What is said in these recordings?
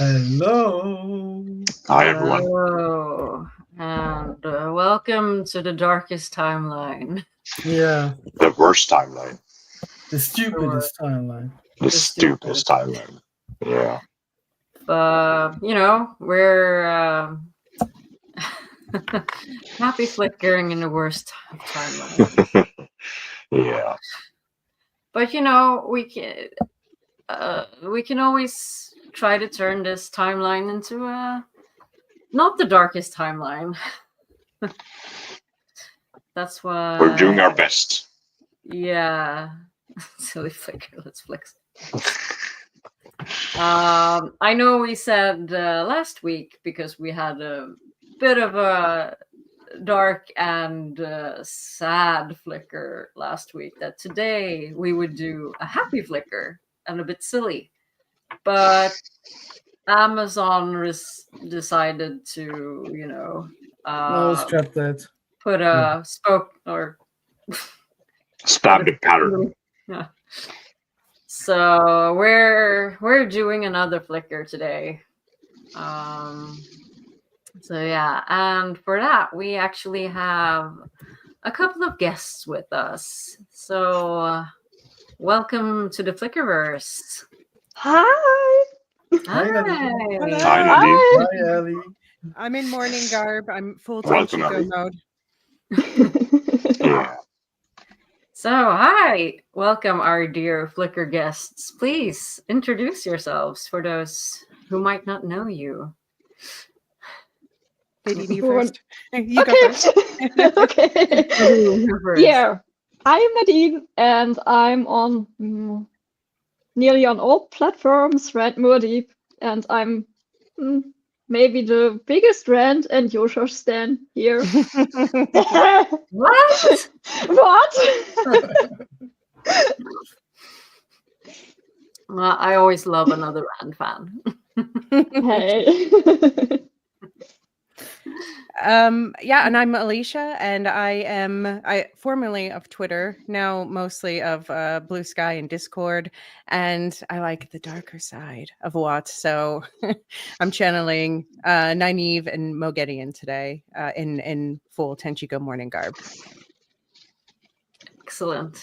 Hello. Hi, everyone. Hello, and welcome to the darkest timeline. Yeah, The worst timeline. the stupidest timeline. The stupidest timeline. Yeah. We're happy flickering in the worst timeline. Yeah. But we can always try to turn this timeline into not the darkest timeline. That's why We're doing our best. Yeah. Silly flicker. Let's flex. I know we said last week, because we had a bit of a dark and sad flicker last week, that today we would do a happy flicker and a bit silly. But Amazon decided to, No, scrap that. put a Stabbed a pattern. Yeah. So we're doing another flicker today. And for that we actually have a couple of guests with us. So welcome to the Flickerverse. Hi. Hi, Nadine. Hello. Hi, Nadine. Hi, Ellie. I'm in morning garb. I'm full Welcome, Chico Ellie. mode. Yeah. So hi, welcome our dear Flicker guests. Please introduce yourselves for those who might not know you. Baby, you Who first. You go first. Okay. You first. Yeah, I'm Nadine, and I'm on nearly on all platforms, Rand Moordeep, and I'm maybe the biggest Rand and Yosho stan here. What? What? Well, I always love another Rand fan. Hey. Yeah, and I'm Alicia, and I formerly of Twitter, now mostly of Blue Sky and Discord, and I like the darker side of WoT. So I'm channeling Nynaeve and Mogedian today in full Tenchiko morning garb. Excellent.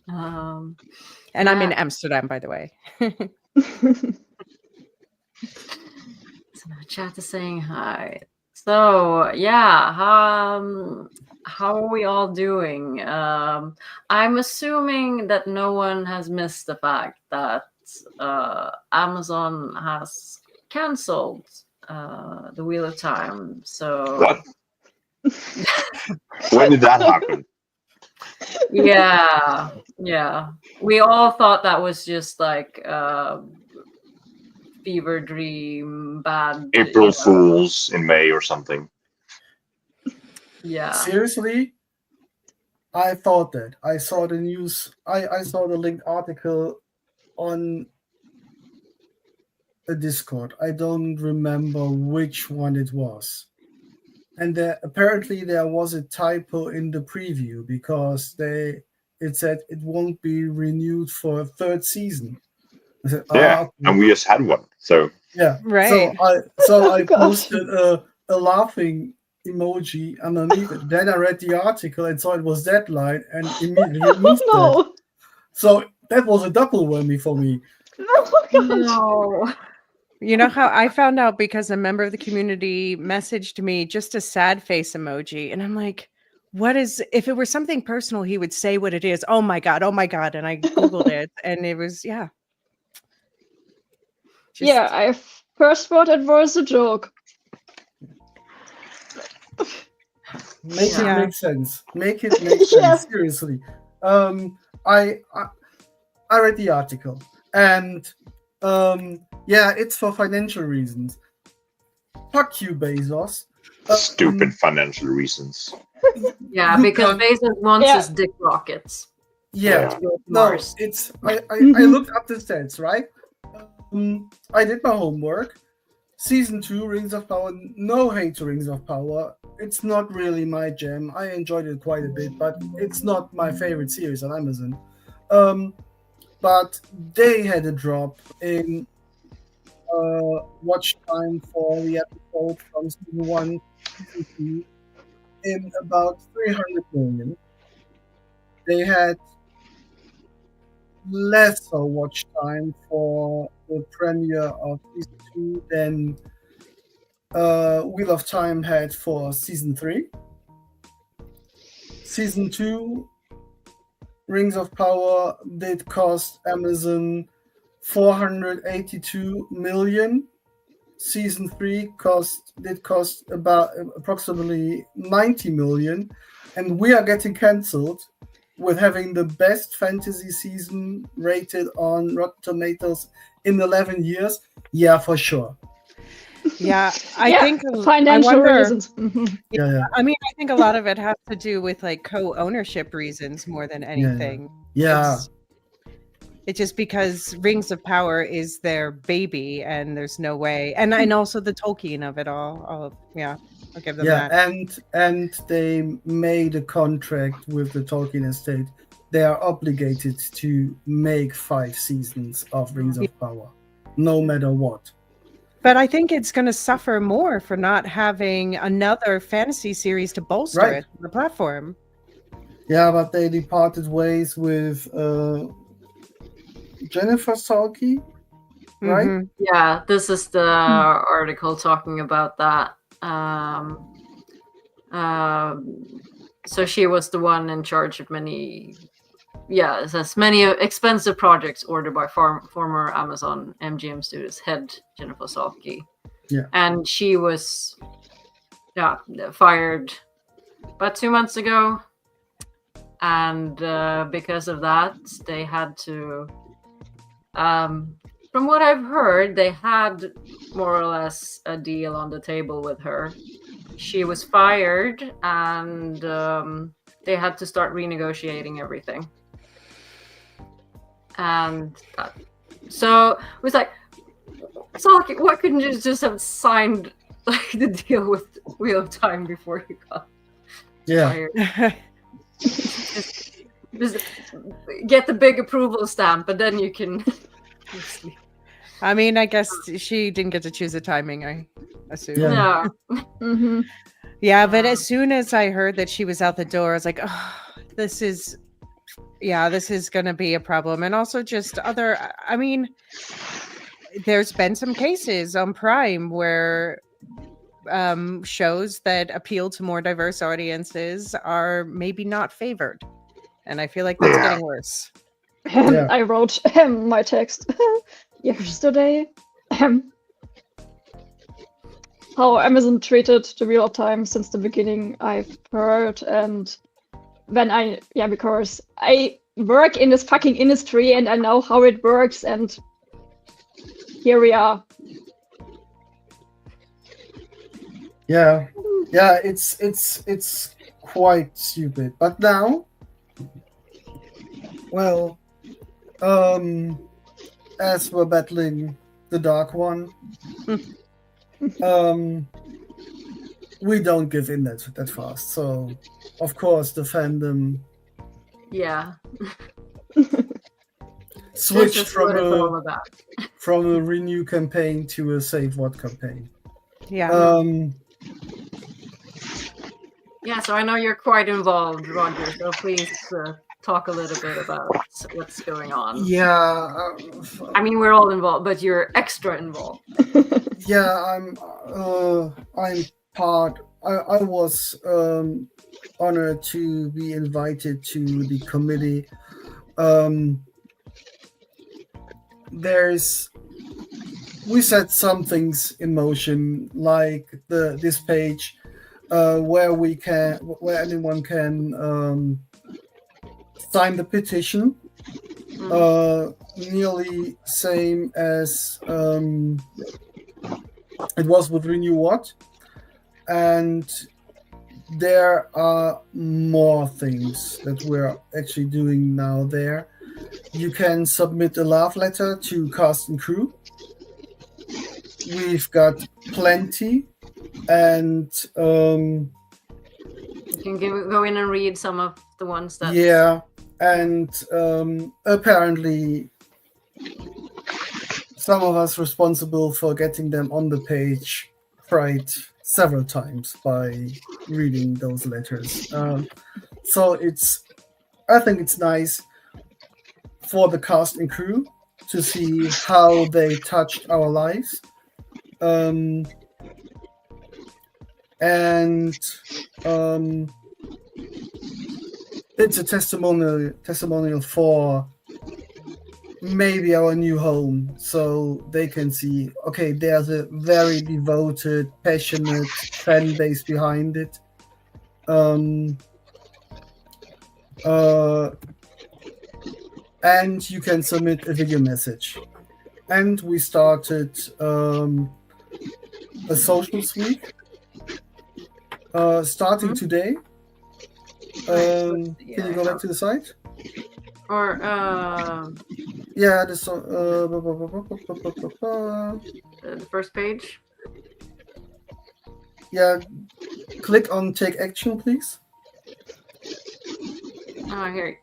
And I'm in Amsterdam, by the way. So my chat is saying hi. So yeah, how are we all doing? I'm assuming that no one has missed the fact that Amazon has cancelled the Wheel of Time. So What? When did that happen? yeah. We all thought that was just like fever dream, bad April Fools in May or something. Yeah. Seriously? I thought that. I saw the news. I saw the linked article on a Discord. I don't remember which one it was. And apparently there was a typo in the preview, because it said it won't be renewed for a third season. I said, Yeah, okay. and we just had one. So Yeah, Right. So I God. posted a laughing emoji underneath it. Then I read the article and saw it was deadline and immediately removed it. No. So that was a double whammy for me. Oh, God. No. You know how I found out? Because a member of the community messaged me just a sad face emoji. And I'm like, what is, if it were something personal, he would say what it is. Oh my God. And I Googled it, and it was, yeah. Yeah, I first thought it was a joke. Make Yeah. it make sense. Make it make sense. Yeah. Seriously. I read the article, and yeah, it's for financial reasons. Fuck you, Bezos. stupid financial reasons. Yeah, You because can't- Bezos wants Yeah. his dick rockets. Yeah. To go to No, Mars. it's I looked up the stats, right? I did my homework. Season 2, Rings of Power, no hate to Rings of Power. It's not really my jam. I enjoyed it quite a bit, but it's not my favorite series on Amazon. But they had a drop in watch time for the episode from season 1 to season 2 in about 300 million. They had lesser watch time for the premiere of season 2 than Wheel of Time had for season 3. Season 2, Rings of Power, did cost Amazon 482 million. Season 3 did cost about approximately 90 million. And we are getting cancelled with having the best fantasy season rated on Rotten Tomatoes in 11 years. Yeah, for sure. Yeah, I think financial I wonder, reasons. Mhm. Yeah. I mean, I think a lot of it has to do with like co-ownership reasons more than anything. Yeah. It's just because Rings of Power is their baby, and there's no way, and also the Tolkien of it all. I'll give them that. And they made a contract with the Tolkien estate. They are obligated to make 5 seasons of Rings of Power, no matter what. But I think it's going to suffer more for not having another fantasy series to bolster it on the platform. Yeah, but they departed ways with Jennifer Salke, right? Mhm. Yeah, this is the article talking about that. So she was the one in charge of many expensive projects ordered by former Amazon MGM Studios head Jennifer Salke. Yeah. And she was fired about 2 months ago. And because of that, they had to, from what I've heard, they had more or less a deal on the table with her. She was fired, and they had to start renegotiating everything. And so it was like, why couldn't you just have signed like the deal with Wheel of Time before you got fired? Just get the big approval stamp, and then you can. I mean, I guess she didn't get to choose the timing, I assume. Yeah. No. Mhm. Yeah, but as soon as I heard that she was out the door, I was like, oh, this is going to be a problem. And also just I mean, there's been some cases on Prime where shows that appeal to more diverse audiences are maybe not favored. And I feel like that's getting worse. Yeah. I wrote my text yesterday. How Amazon treated the Wheel of Time since the beginning, I've heard. And when because I work in this fucking industry and I know how it works, and here we are. Yeah, it's quite stupid. But now, well, as we're battling the Dark One, we don't give in that fast. So, of course, the fandom switched from a renew campaign to a save WoT campaign. Yeah. So I know you're quite involved, Roger. So please talk a little bit about what's going on. Yeah. I mean, we're all involved, but you're extra involved. Yeah, I'm part. I was honored to be invited to the committee. We set some things in motion, like this page, where anyone can sign the petition. Nearly same as it was with Renew WoT, and there are more things that we're actually doing now there. You can submit a love letter to cast and crew. We've got plenty, and you can go in and read some of the ones that. Yeah, and apparently some of us responsible for getting them on the page tried several times by reading those letters. So I think it's nice for the cast and crew to see how they touched our lives. It's a testimonial for maybe our new home, so they can see, okay, there's a very devoted, passionate fan base behind it. And you can submit a video message. And we started a socials week starting today. Can you go back to the site? Or Yeah, the first page. Yeah, click on take action, please. Oh, here.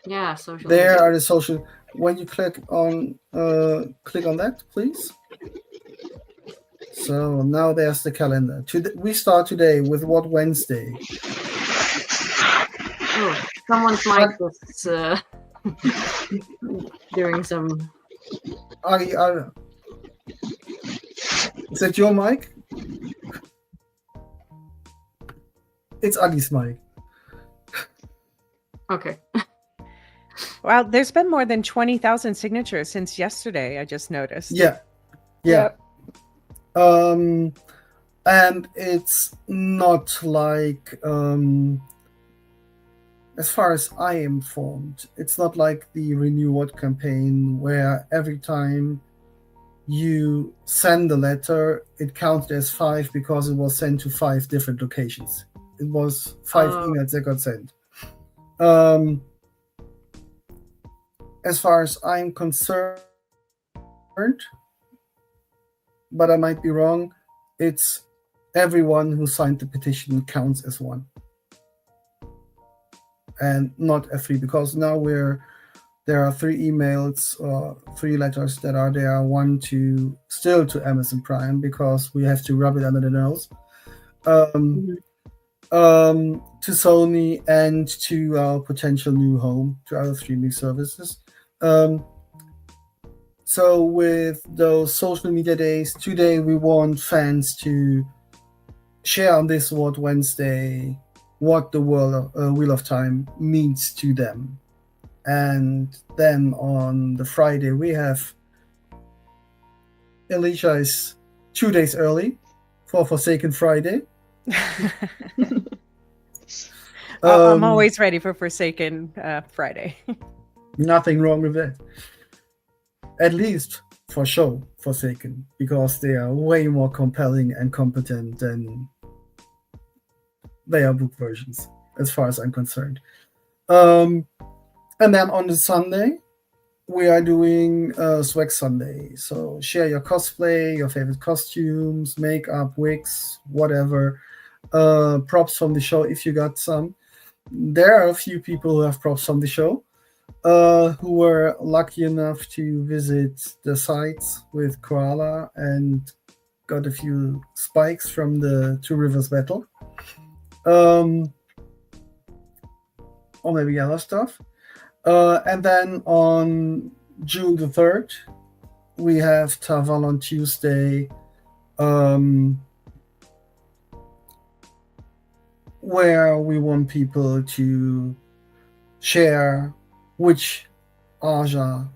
Yeah, social. There media. are the social. When you click on that, please. So now there's the calendar. We start today with WoT Wednesday. Oh, someone's mic was doing some. Is that your mic? It's Agi's mic. Okay. Wow, there's been more than 20,000 signatures since yesterday, I just noticed. Yeah. And it's not like, as far as I am informed, it's not like the Renew WoT campaign where every time you send a letter, it counted as 5 because it was sent to 5 different locations. It was 5 emails that got sent. As far as I'm concerned, but I might be wrong, it's everyone who signed the petition counts as one. And not F3, because now there are 3 emails or 3 letters that are there, one still to Amazon Prime, because we have to rub it under the nose. To Sony and to our potential new home, to our streaming services. So with those social media days, today we want fans to share on this WoT Wednesday what the Wheel of Time means to them. And then on the Friday, we have Alicia is 2 days early for Forsaken Friday. I'm always ready for Forsaken Friday. Nothing wrong with that. At least for show Forsaken, because they are way more compelling and competent than they are book versions, as far as I'm concerned. And then on the Sunday, we are doing Swag Sunday. So share your cosplay, your favorite costumes, makeup, wigs, whatever. Props from the show if you got some. There are a few people who have props from the show, who were lucky enough to visit the sites with Koala and got a few spikes from the Two Rivers battle. Or maybe other stuff. And then on June the 3rd, we have Taval on Tuesday, where we want people to share which Aja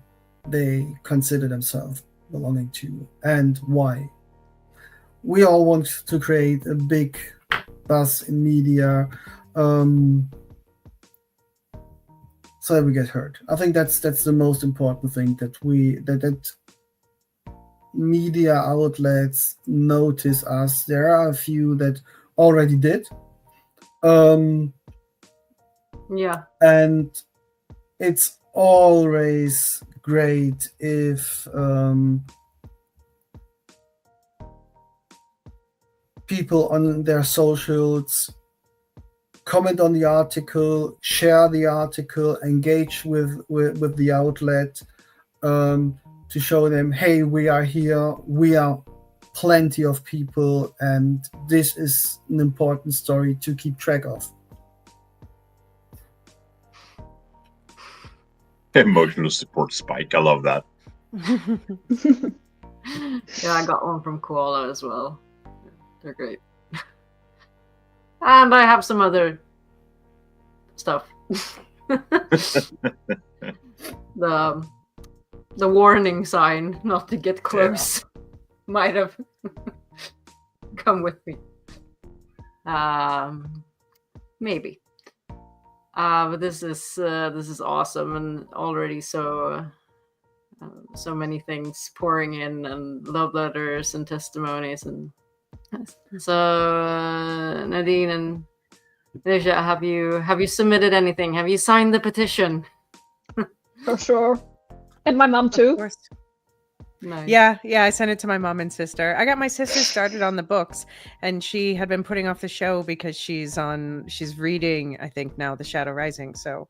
they consider themselves belonging to and why. We all want to create a big buzz in media, so that we get heard. I think that's the most important thing, that that media outlets notice us. There are a few that already did. Yeah. And it's always great if people on their socials comment on the article, share the article, engage with the outlet, to show them, hey, we are here, we are plenty of people, and this is an important story to keep track of. Emotional support spike. I love that. Yeah, I got one from Koala as well. They're great. And I have some other stuff. The warning sign not to get close might have come with me. Maybe. But this is awesome, and already so many things pouring in, and love letters and testimonies, and so Nadine and Alicia, have you submitted anything? Have you signed the petition? For sure. And my mom too. Of course. Nice. Yeah, I sent it to my mom and sister. I got my sister started on the books, and she had been putting off the show because she's reading, I think now, The Shadow Rising. So,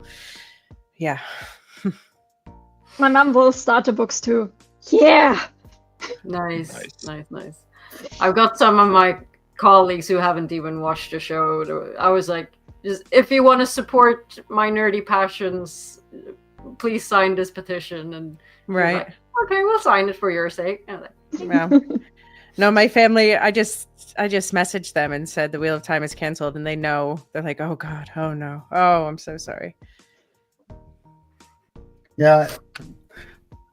yeah. My mom will start the books too. Yeah. Nice. I've got some of my colleagues who haven't even watched the show. I was like, just, if you want to support my nerdy passions, please sign this petition. And Right. like, okay, we'll sign it for your sake. And I'm like, Wow. No, my family, I just messaged them and said the Wheel of Time is canceled, and they know. They're like, oh God, oh no, oh, I'm so sorry. Yeah,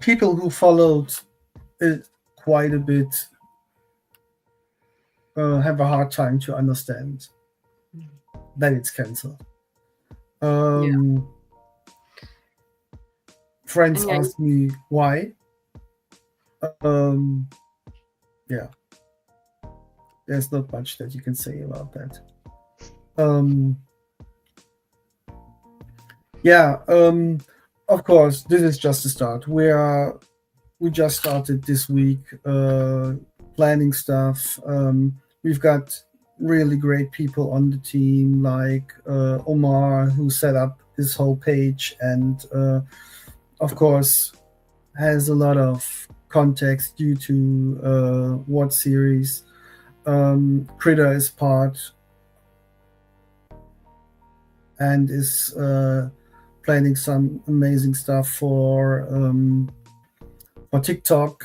people who followed it quite a bit have a hard time to understand that it's cancelled. Friends ask me why. Yeah, there's not much that you can say about that. Of course, this is just a start. We just started this week planning stuff. We've got really great people on the team, like Omar, who set up this whole page, and of course has a lot of context due to WoT series. Critter is part and is planning some amazing stuff for TikTok.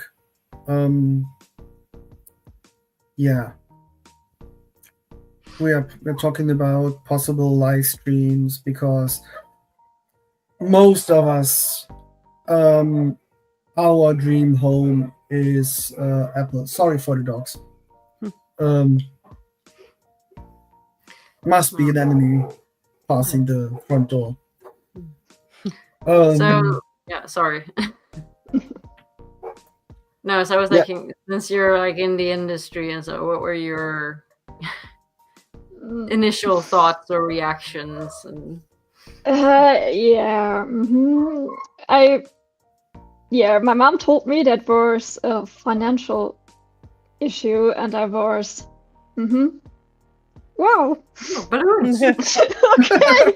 We're talking about possible live streams, because most of us, our dream home is Apple. Sorry for the dogs. Must be an enemy passing the front door. so yeah, sorry. No, so I was thinking, since you're like in the industry, and so what were your initial thoughts or reactions? And my mom told me that was a financial issue, and I was wow. Balloons. Okay.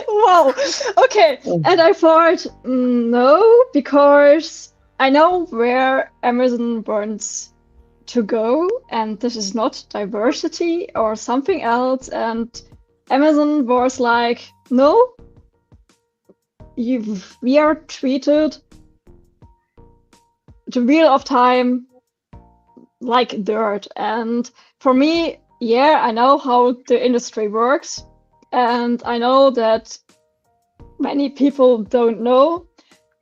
Wow. Okay. And I thought, no, because I know where Amazon wants to go, and this is not diversity or something else. And Amazon was like, no, we are treated the Wheel of Time like dirt. And for me, I know how the industry works, and I know that many people don't know.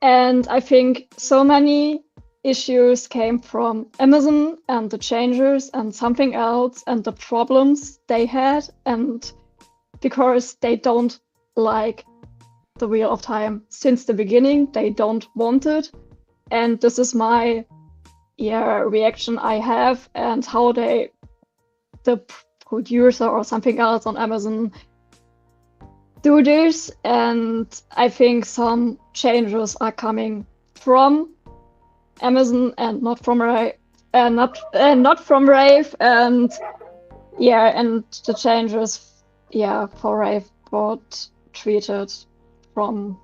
And I think so many issues came from Amazon and the changes and something else and the problems they had, and because they don't like the Wheel of Time since the beginning, they don't want it. And this is my reaction I have, and how the producer or something else on Amazon do this. And I think some changes are coming from Amazon and not from Rave, not from Rave, and the changes for Rave got treated from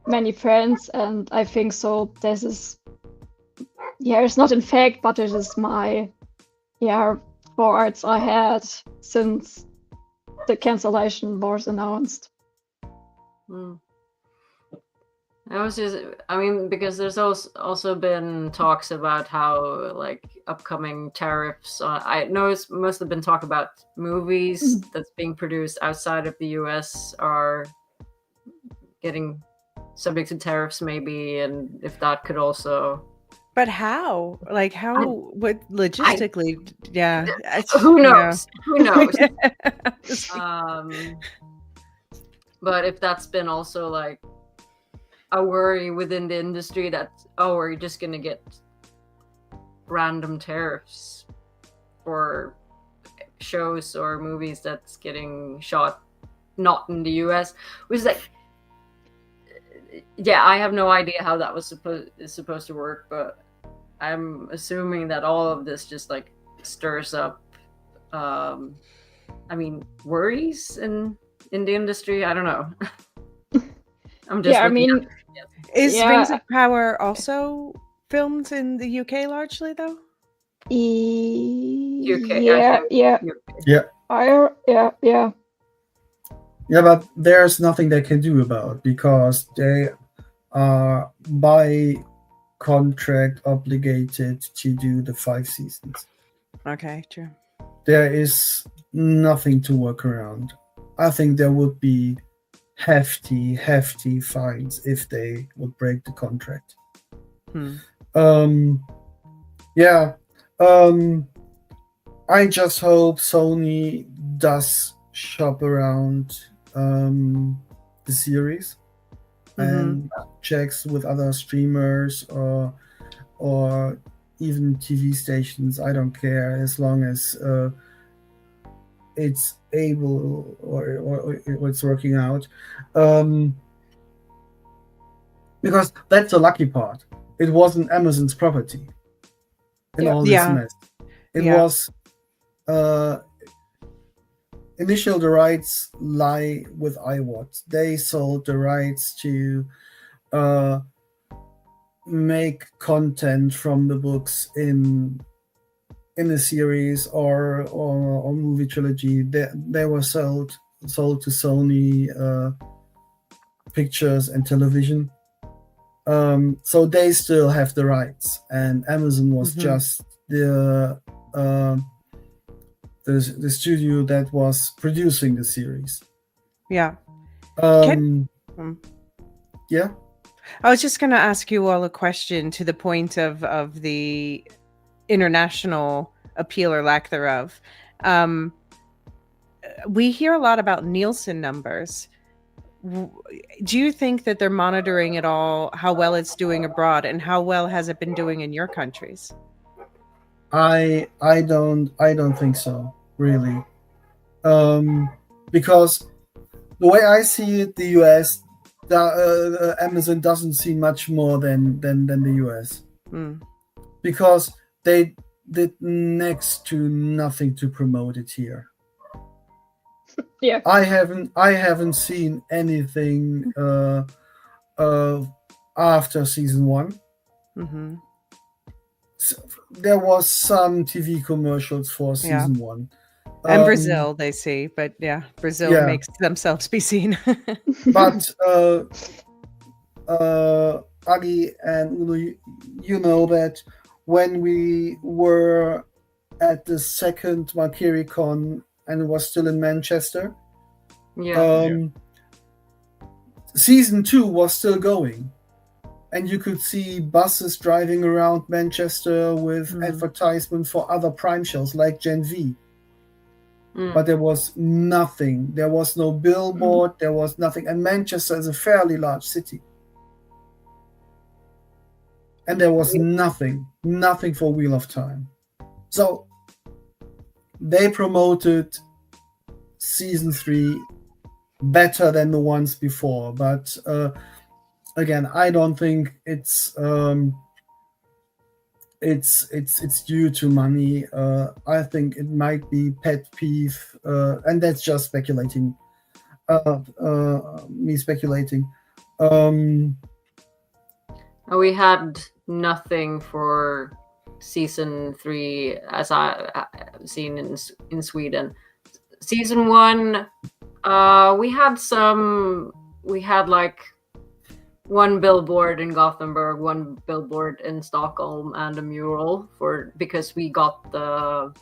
many friends, and I think so. This is, it's not in fact, but it is my, thoughts I had since the cancellation was announced. Because there's also been talks about how like upcoming tariffs. I know it's mostly been talk about movies that's being produced outside of the US are getting subject to tariffs, maybe, and if that could also. But how? Like how? What logistically? Who knows? Who knows? But if that's been also like a worry within the industry that we're just gonna get random tariffs for shows or movies that's getting shot not in the US, which is like, I have no idea how that was supposed to work, but I'm assuming that all of this just like stirs up worries in the industry. I don't know. I'm just is Rings of Power also filmed in the UK largely though? UK, Yeah, but there's nothing they can do about it because they are by contract obligated to do the 5 seasons. Okay, true. There is nothing to work around. I think there would be hefty fines if they would break the contract. I just hope Sony does shop around the series and checks with other streamers or even TV stations. I don't care as long as it's able or it's working out, because that's the lucky part. It wasn't Amazon's property in all this mess. It was initial the rights lie with WoT. They sold the rights to make content from the books in a series or movie trilogy. They were sold to Sony Pictures and Television. So they still have the rights, and Amazon was just the studio that was producing the series. Yeah. Yeah. I was just going to ask you all a question to the point of the international appeal or lack thereof. We hear a lot about Nielsen numbers. Do you think that they're monitoring at all how well it's doing abroad, and how well has it been doing in your countries? I don't think so, really, because the way I see it, the US, Amazon doesn't see much more than the US, because they did next to nothing to promote it here. Yeah, I haven't seen anything after season 1. So there was some TV commercials for season 1. And Brazil, they see, but Brazil makes themselves be seen. But Agi and Ulu, you know that when we were at the second Malkier Con and it was still in Manchester, season 2 was still going. And you could see buses driving around Manchester with advertisement for other Prime shows like Gen V. But there was nothing. There was no billboard. There was nothing. And Manchester is a fairly large city. And there was nothing for Wheel of Time. So they promoted season 3 better than the ones before. But again, I don't think it's due to money. I think it might be pet peeve, and that's just speculating. Me speculating. Um, We had nothing for season 3 as I've seen in Sweden. Season 1, we had like one billboard in Gothenburg, one billboard in Stockholm, and a mural because we got the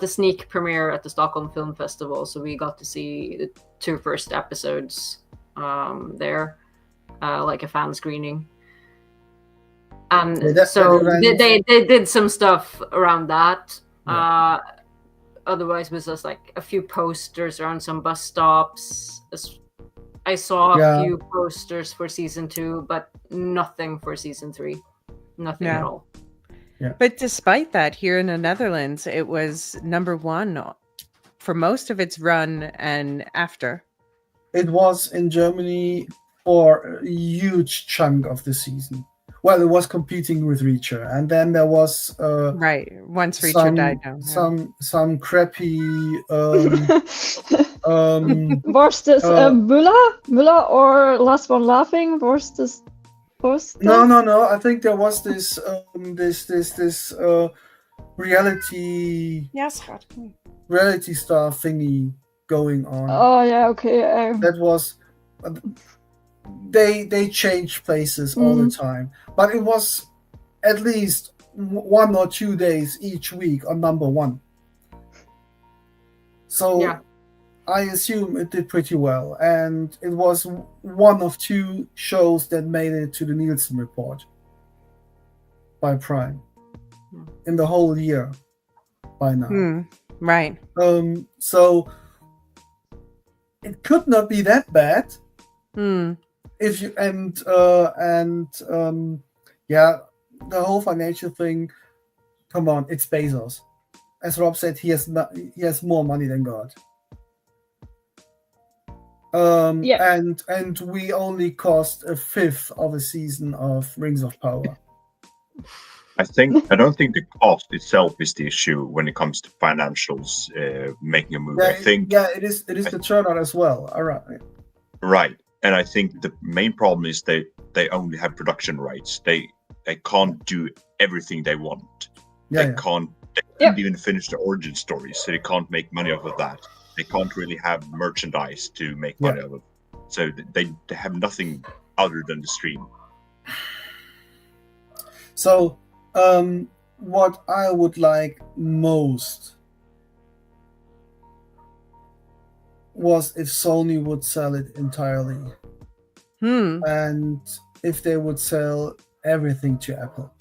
sneak premiere at the Stockholm Film Festival, so we got to see the 2 first episodes there, like a fan screening. And so they did some stuff around that. Otherwise, it was just like a few posters around some bus stops. I saw a few posters for season 2, but nothing for season 3. Nothing at all. Yeah. But despite that, here in the Netherlands, it was number 1 for most of its run and after. It was in Germany for a huge chunk of the season. Well, it was competing with Reacher, and then there was right once Reacher died down. Some crappy. Was this Müller or Last One Laughing? Was this? No. I think there was this reality. Yes. Reality star thingy going on. Oh yeah, okay. That was. They change places all the time, but it was at least 1 or 2 days each week on number 1. So I assume it did pretty well, and it was one of 2 shows that made it to the Nielsen report by Prime in the whole year by now. Right. So it could not be that bad. If you the whole financial thing. Come on, it's Bezos. As Rob said, he has more money than God. And we only cost a 1/5 of a season of Rings of Power. I don't think the cost itself is the issue when it comes to financials making a movie. It is the turnout as well. All right. Right. And I think the main problem is they only have production rights. They can't do everything they want. They can't even finish the origin stories, so they can't make money off of that. They can't really have merchandise to make money out of. So they have nothing other than the stream. So what I would like most was if Sony would sell it entirely, and if they would sell everything to Apple,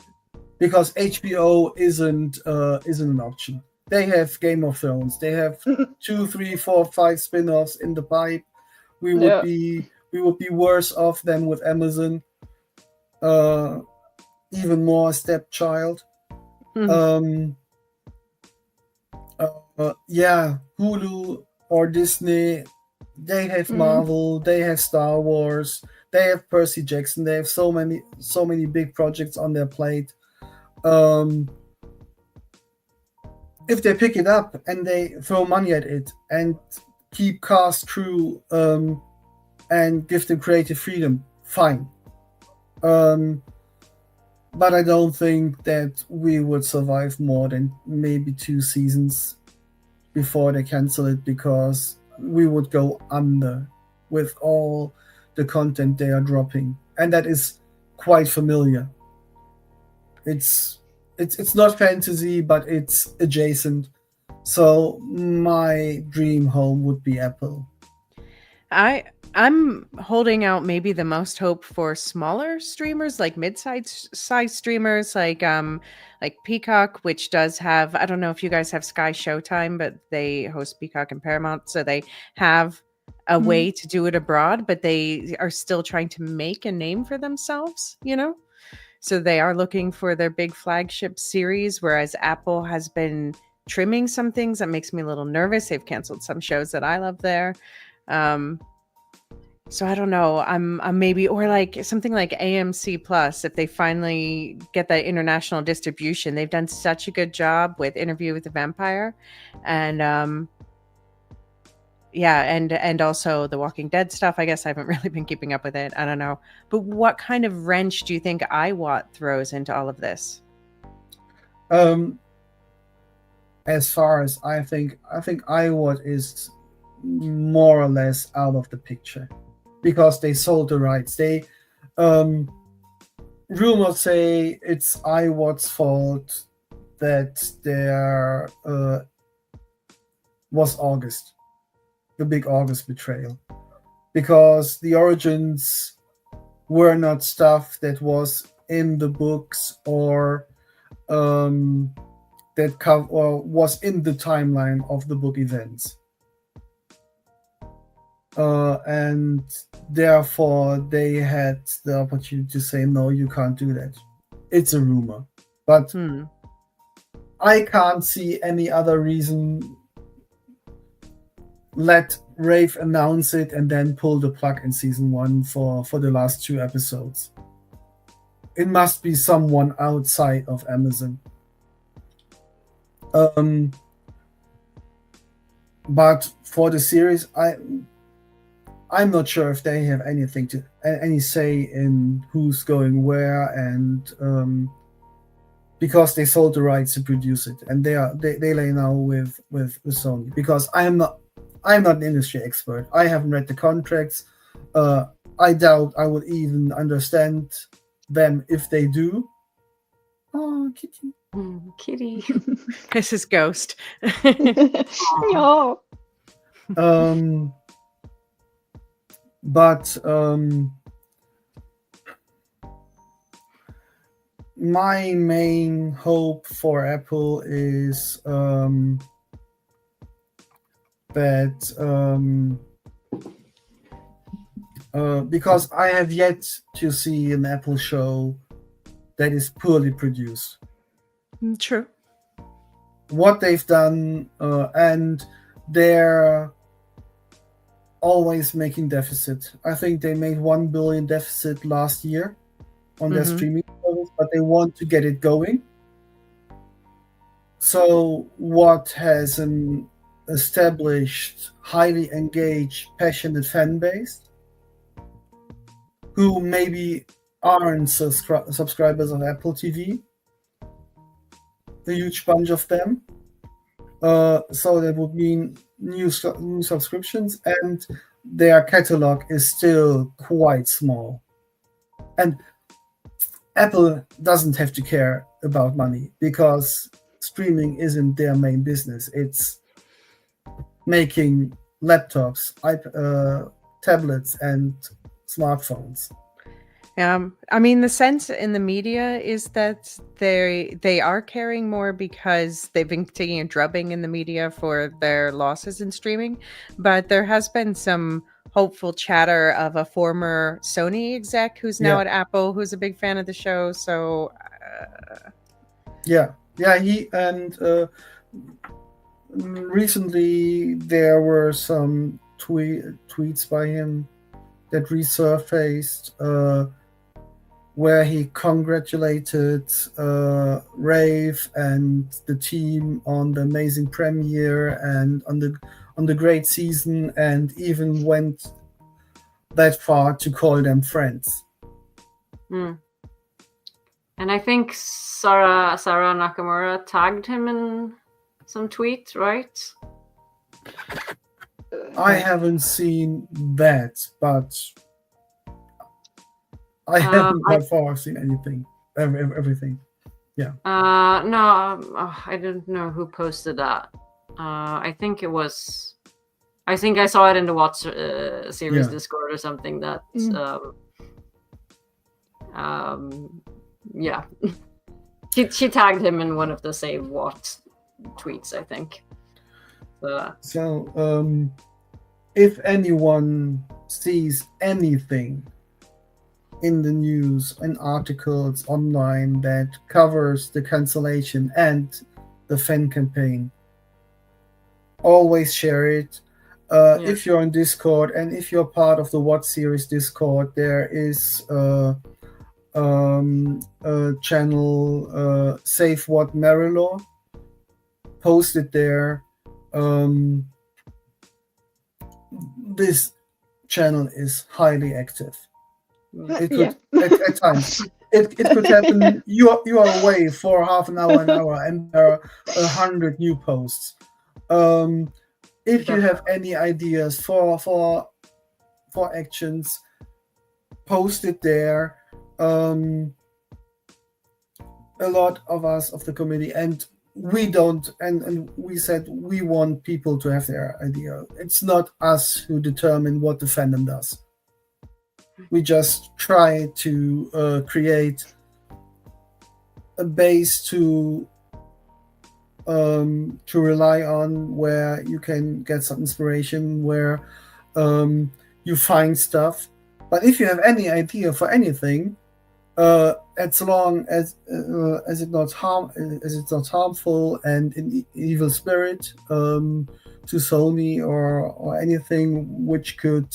because HBO isn't an option. They have Game of Thrones. They have 2, 3, 4, 5 spin-offs in the pipe. We would be worse off than with Amazon. Even more stepchild. Hulu or Disney, they have Marvel, they have Star Wars, they have Percy Jackson, they have so many big projects on their plate. If they pick it up and they throw money at it and keep cast, crew, and give them creative freedom, fine. But I don't think that we would survive more than maybe 2 seasons before they cancel it, because we would go under with all the content they are dropping, and that is quite familiar. It's not fantasy, but it's adjacent. So my dream home would be Apple. I'm holding out maybe the most hope for smaller streamers, like mid-size streamers, like Peacock, which does have, I don't know if you guys have Sky Showtime, but they host Peacock and Paramount, so they have a way to do it abroad, but they are still trying to make a name for themselves, you know? So they are looking for their big flagship series, whereas Apple has been trimming some things. That makes me a little nervous. They've canceled some shows that I love there. So I don't know. I'm maybe, or like something like AMC Plus, if they finally get that international distribution. They've done such a good job with Interview with the Vampire, and yeah, and also the Walking Dead stuff. I guess I haven't really been keeping up with it. I don't know. But what kind of wrench do you think WoT throws into all of this? As far as I think WoT is more or less out of the picture because they sold the rights. They rumors say it's WoT's fault that there was August, the big August betrayal, because the origins were not stuff that was in the books or or was in the timeline of the book events. And therefore they had the opportunity to say, no, you can't do that. It's a rumor. But I can't see any other reason. Let Rave announce it and then pull the plug in season 1 for the last 2 episodes. It must be someone outside of Amazon. But for the series, I'm not sure if they have any say in who's going where, and because they sold the rights to produce it, and they lay now with Sony. Because I'm not an industry expert. I haven't read the contracts. I doubt I would even understand them if they do. Oh, kitty. Kitty. This is Ghost. No. But my main hope for Apple is that because I have yet to see an Apple show that is poorly produced. True. What they've done, and they're always making deficit. I think they made $1 billion deficit last year on their streaming service, but they want to get it going. So WoT has an established, highly engaged, passionate fan base who maybe aren't subscribers of Apple TV. A huge bunch of them. So that would mean new subscriptions, and their catalog is still quite small. And Apple doesn't have to care about money because streaming isn't their main business. It's making laptops, tablets, and smartphones. I mean, the sense in the media is that they are caring more because they've been taking a drubbing in the media for their losses in streaming. But there has been some hopeful chatter of a former Sony exec who's now at Apple, who's a big fan of the show. So, he and recently there were some tweets by him that resurfaced. Where he congratulated Rave and the team on the amazing premiere and on the great season, and even went that far to call them friends. And I think Sarah Nakamura tagged him in some tweet, right? I haven't seen that, but I haven't by far seen anything, everything. Yeah. No, I didn't know who posted that. I think I saw it in the WoT series Discord or something. That she tagged him in one of the Save WoT tweets, I think. So if anyone sees anything in the news and articles online that covers the cancellation and the fan campaign, always share it. If you're on Discord and if you're part of the WoT series Discord, there is a channel, Save WoT Marilor, posted there this channel is highly active. It could Yeah. at times it could happen. You are away for half an hour, and there are 100 new posts. If you have any ideas for actions, post it there. A lot of us of the committee, and we don't, and we said we want people to have their idea. It's not us who determine what the fandom does. We just try to create a base to rely on, where you can get some inspiration, where you find stuff. But if you have any idea for anything, as long as it's not harmful and in evil spirit to Sony or anything which could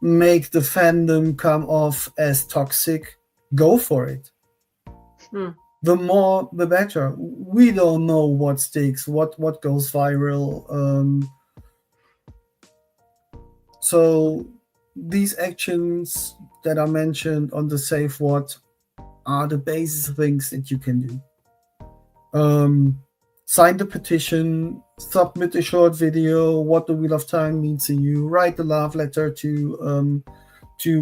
make the fandom come off as toxic, go for it. The more the better. We don't know what sticks, what goes viral. So these actions that are mentioned on the Save WoT are the basis of things that you can do. Sign the petition, submit a short video, what the Wheel of Time means to you, write a love letter to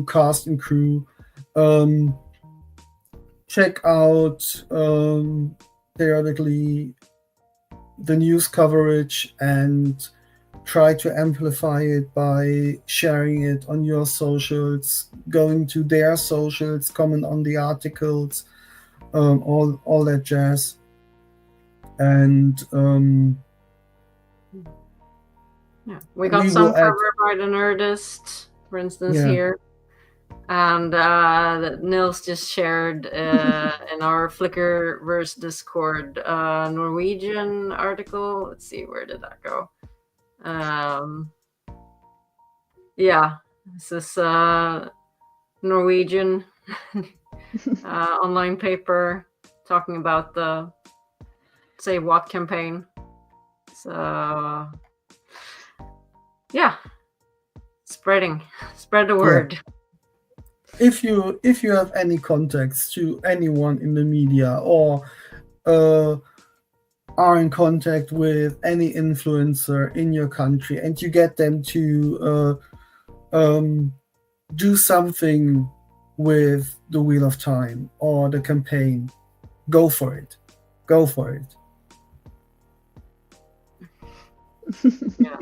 cast and crew, check out periodically the news coverage and try to amplify it by sharing it on your socials, going to their socials, comment on the articles, all that jazz. And we got some covered by the Nerdist, for instance, here. And Nils just shared in our Flickerverse Discord Norwegian article. Let's see, where did that go? This is Norwegian online paper talking about the Save WoT campaign. So spread the word. If you have any contacts to anyone in the media, or are in contact with any influencer in your country, and you get them to do something with the Wheel of Time or the campaign, go for it. Yeah.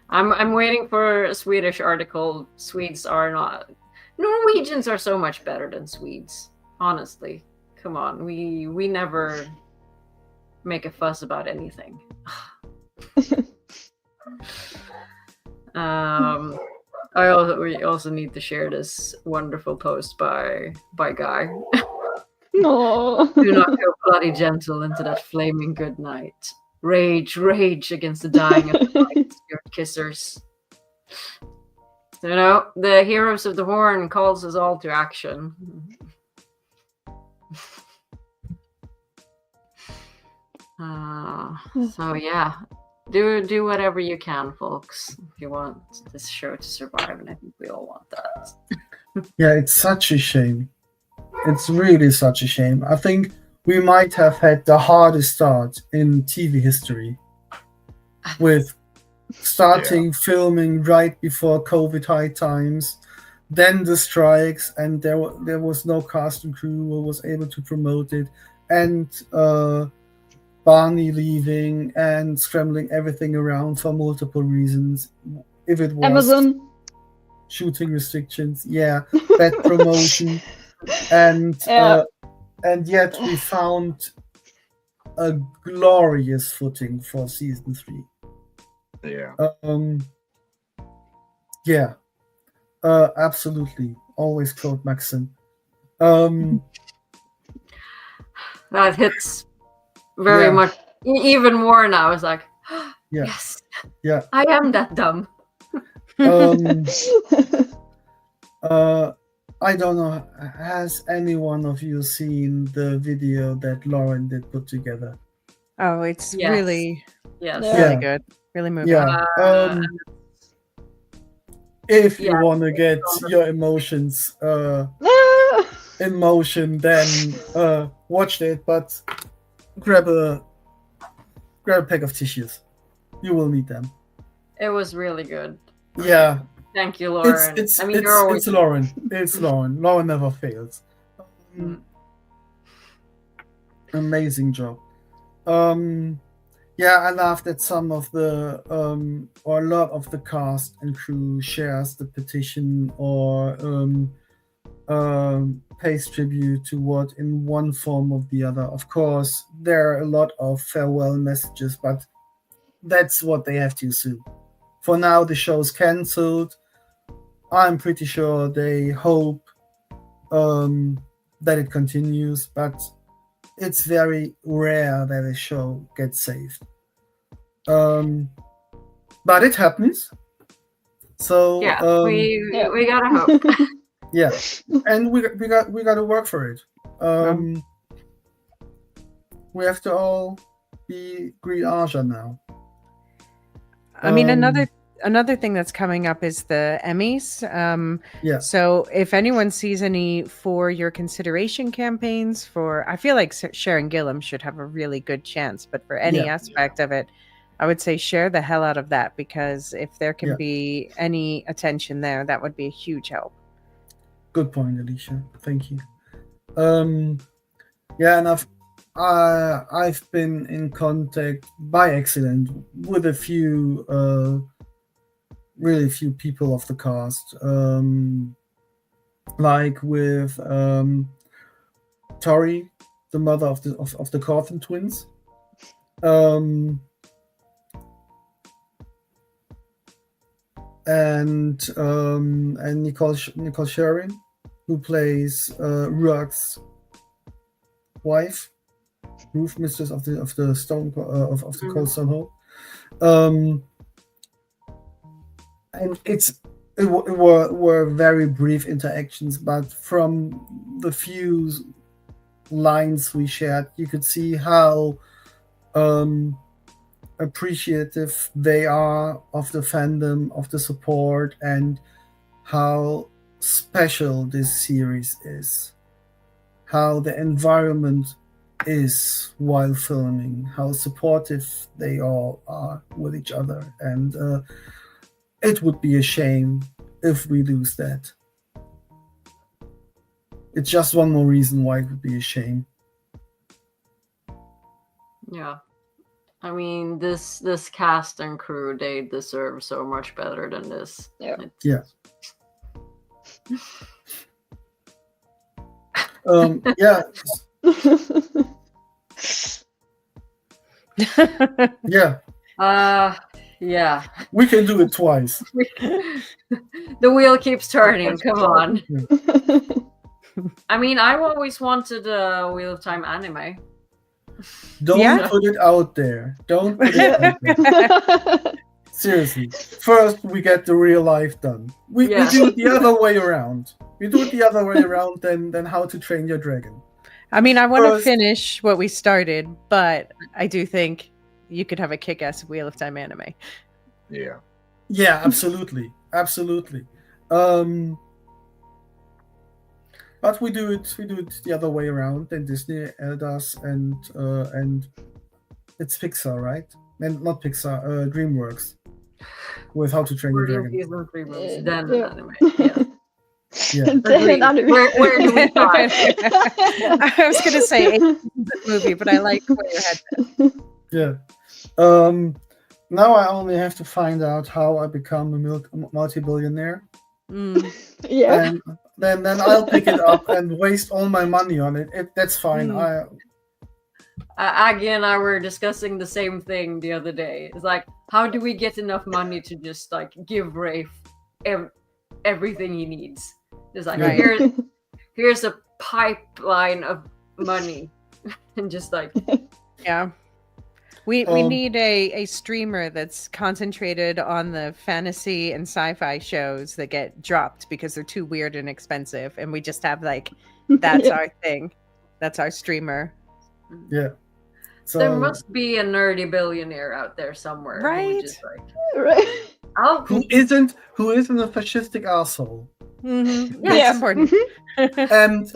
I'm waiting for a Swedish article. Norwegians are so much better than Swedes, honestly. Come on, we never make a fuss about anything. We also need to share this wonderful post by Guy. No. Do not go bloody gentle into that flaming good night. Rage against the dying of the light, your kissers. The heroes of the horn calls us all to action. So yeah, do whatever you can, folks, if you want this show to survive, and I think we all want that. Yeah, it's such a shame. It's really such a shame. I think we might have had the hardest start in TV history, with starting filming right before COVID high times, then the strikes, and there was no cast and crew who was able to promote it, and Barney leaving and scrambling everything around for multiple reasons. If it was Amazon shooting restrictions, bad promotion, and yet we found a glorious footing for season 3. Absolutely. Always quote Maxim. That hits very much, even more now. It's like, yes, I am that dumb. I don't know. Has any one of you seen the video that Lauren did put together? Oh, it's Yes. really Yes. really good. Really moving. Yeah. If you want to get your emotions in motion, then watch it. But grab a pack of tissues. You will need them. It was really good. Yeah. Thank you, Lauren. It's Lauren. It's Lauren. Lauren never fails. Amazing job. Yeah, I love that some of the or a lot of the cast and crew shares the petition or pays tribute to WoT in one form or the other. Of course, there are a lot of farewell messages, but that's what they have to assume. For now, the show's cancelled. I'm pretty sure they hope that it continues, but it's very rare that a show gets saved. But it happens. So yeah, we gotta hope. Yeah, and we got to work for it. We have to all be Green Aja now. I mean, another thing that's coming up is the Emmys. Yeah. So if anyone sees any for your consideration campaigns I feel like Sharon Gillam should have a really good chance, but for any aspect of it, I would say share the hell out of that, because if there can be any attention there, that would be a huge help. Good point, Alicia. Thank you. Yeah, and I've been in contact by accident with a few really few people of the cast, like with Tori, the mother of the Cawthon twins, and Nicole Sharon, who plays Ruak's wife, Roof, mistress of the stone of the Cold Stone Hole. And it were very brief interactions, but from the few lines we shared, you could see how appreciative they are of the fandom, of the support, and how special this series is. How the environment is while filming, how supportive they all are with each other, and it would be a shame if we lose that. It's just one more reason why it would be a shame. Yeah. I mean, this cast and crew, they deserve so much better than this. Yeah. Yeah. Yeah. Yeah. We can do it twice. The wheel keeps turning. Come on. I mean, I've always wanted a Wheel of Time anime. Don't put it out there. Don't put it out there. Seriously. First, we get the real life done. We do it the other way around. We do it the other way around than How to Train Your Dragon. I mean, I want to finish what we started, but I do think you could have a kick-ass Wheel of Time anime. Yeah. Yeah, absolutely. Absolutely. But we do it the other way around than Disney does, and it's Pixar, right? And not Pixar, DreamWorks with How to Train Your Dragon. Then anime. Yeah. Yeah. Where do we start? I was going to say a movie, but I like where your head. Yeah. Now I only have to find out how I become a multi-billionaire. Yeah. And then I'll pick it up and waste all my money on it. That's fine. Aggie and I were discussing the same thing the other day. It's like, how do we get enough money to just like give Rafe everything he needs? It's like, here's a pipeline of money, and just like, yeah. We need a streamer that's concentrated on the fantasy and sci-fi shows that get dropped because they're too weird and expensive, and we just have like that's our thing. That's our streamer. Yeah. So there must be a nerdy billionaire out there somewhere, who Right? just like, Right. who isn't a fascistic asshole? Mm-hmm. Yeah. That's important. And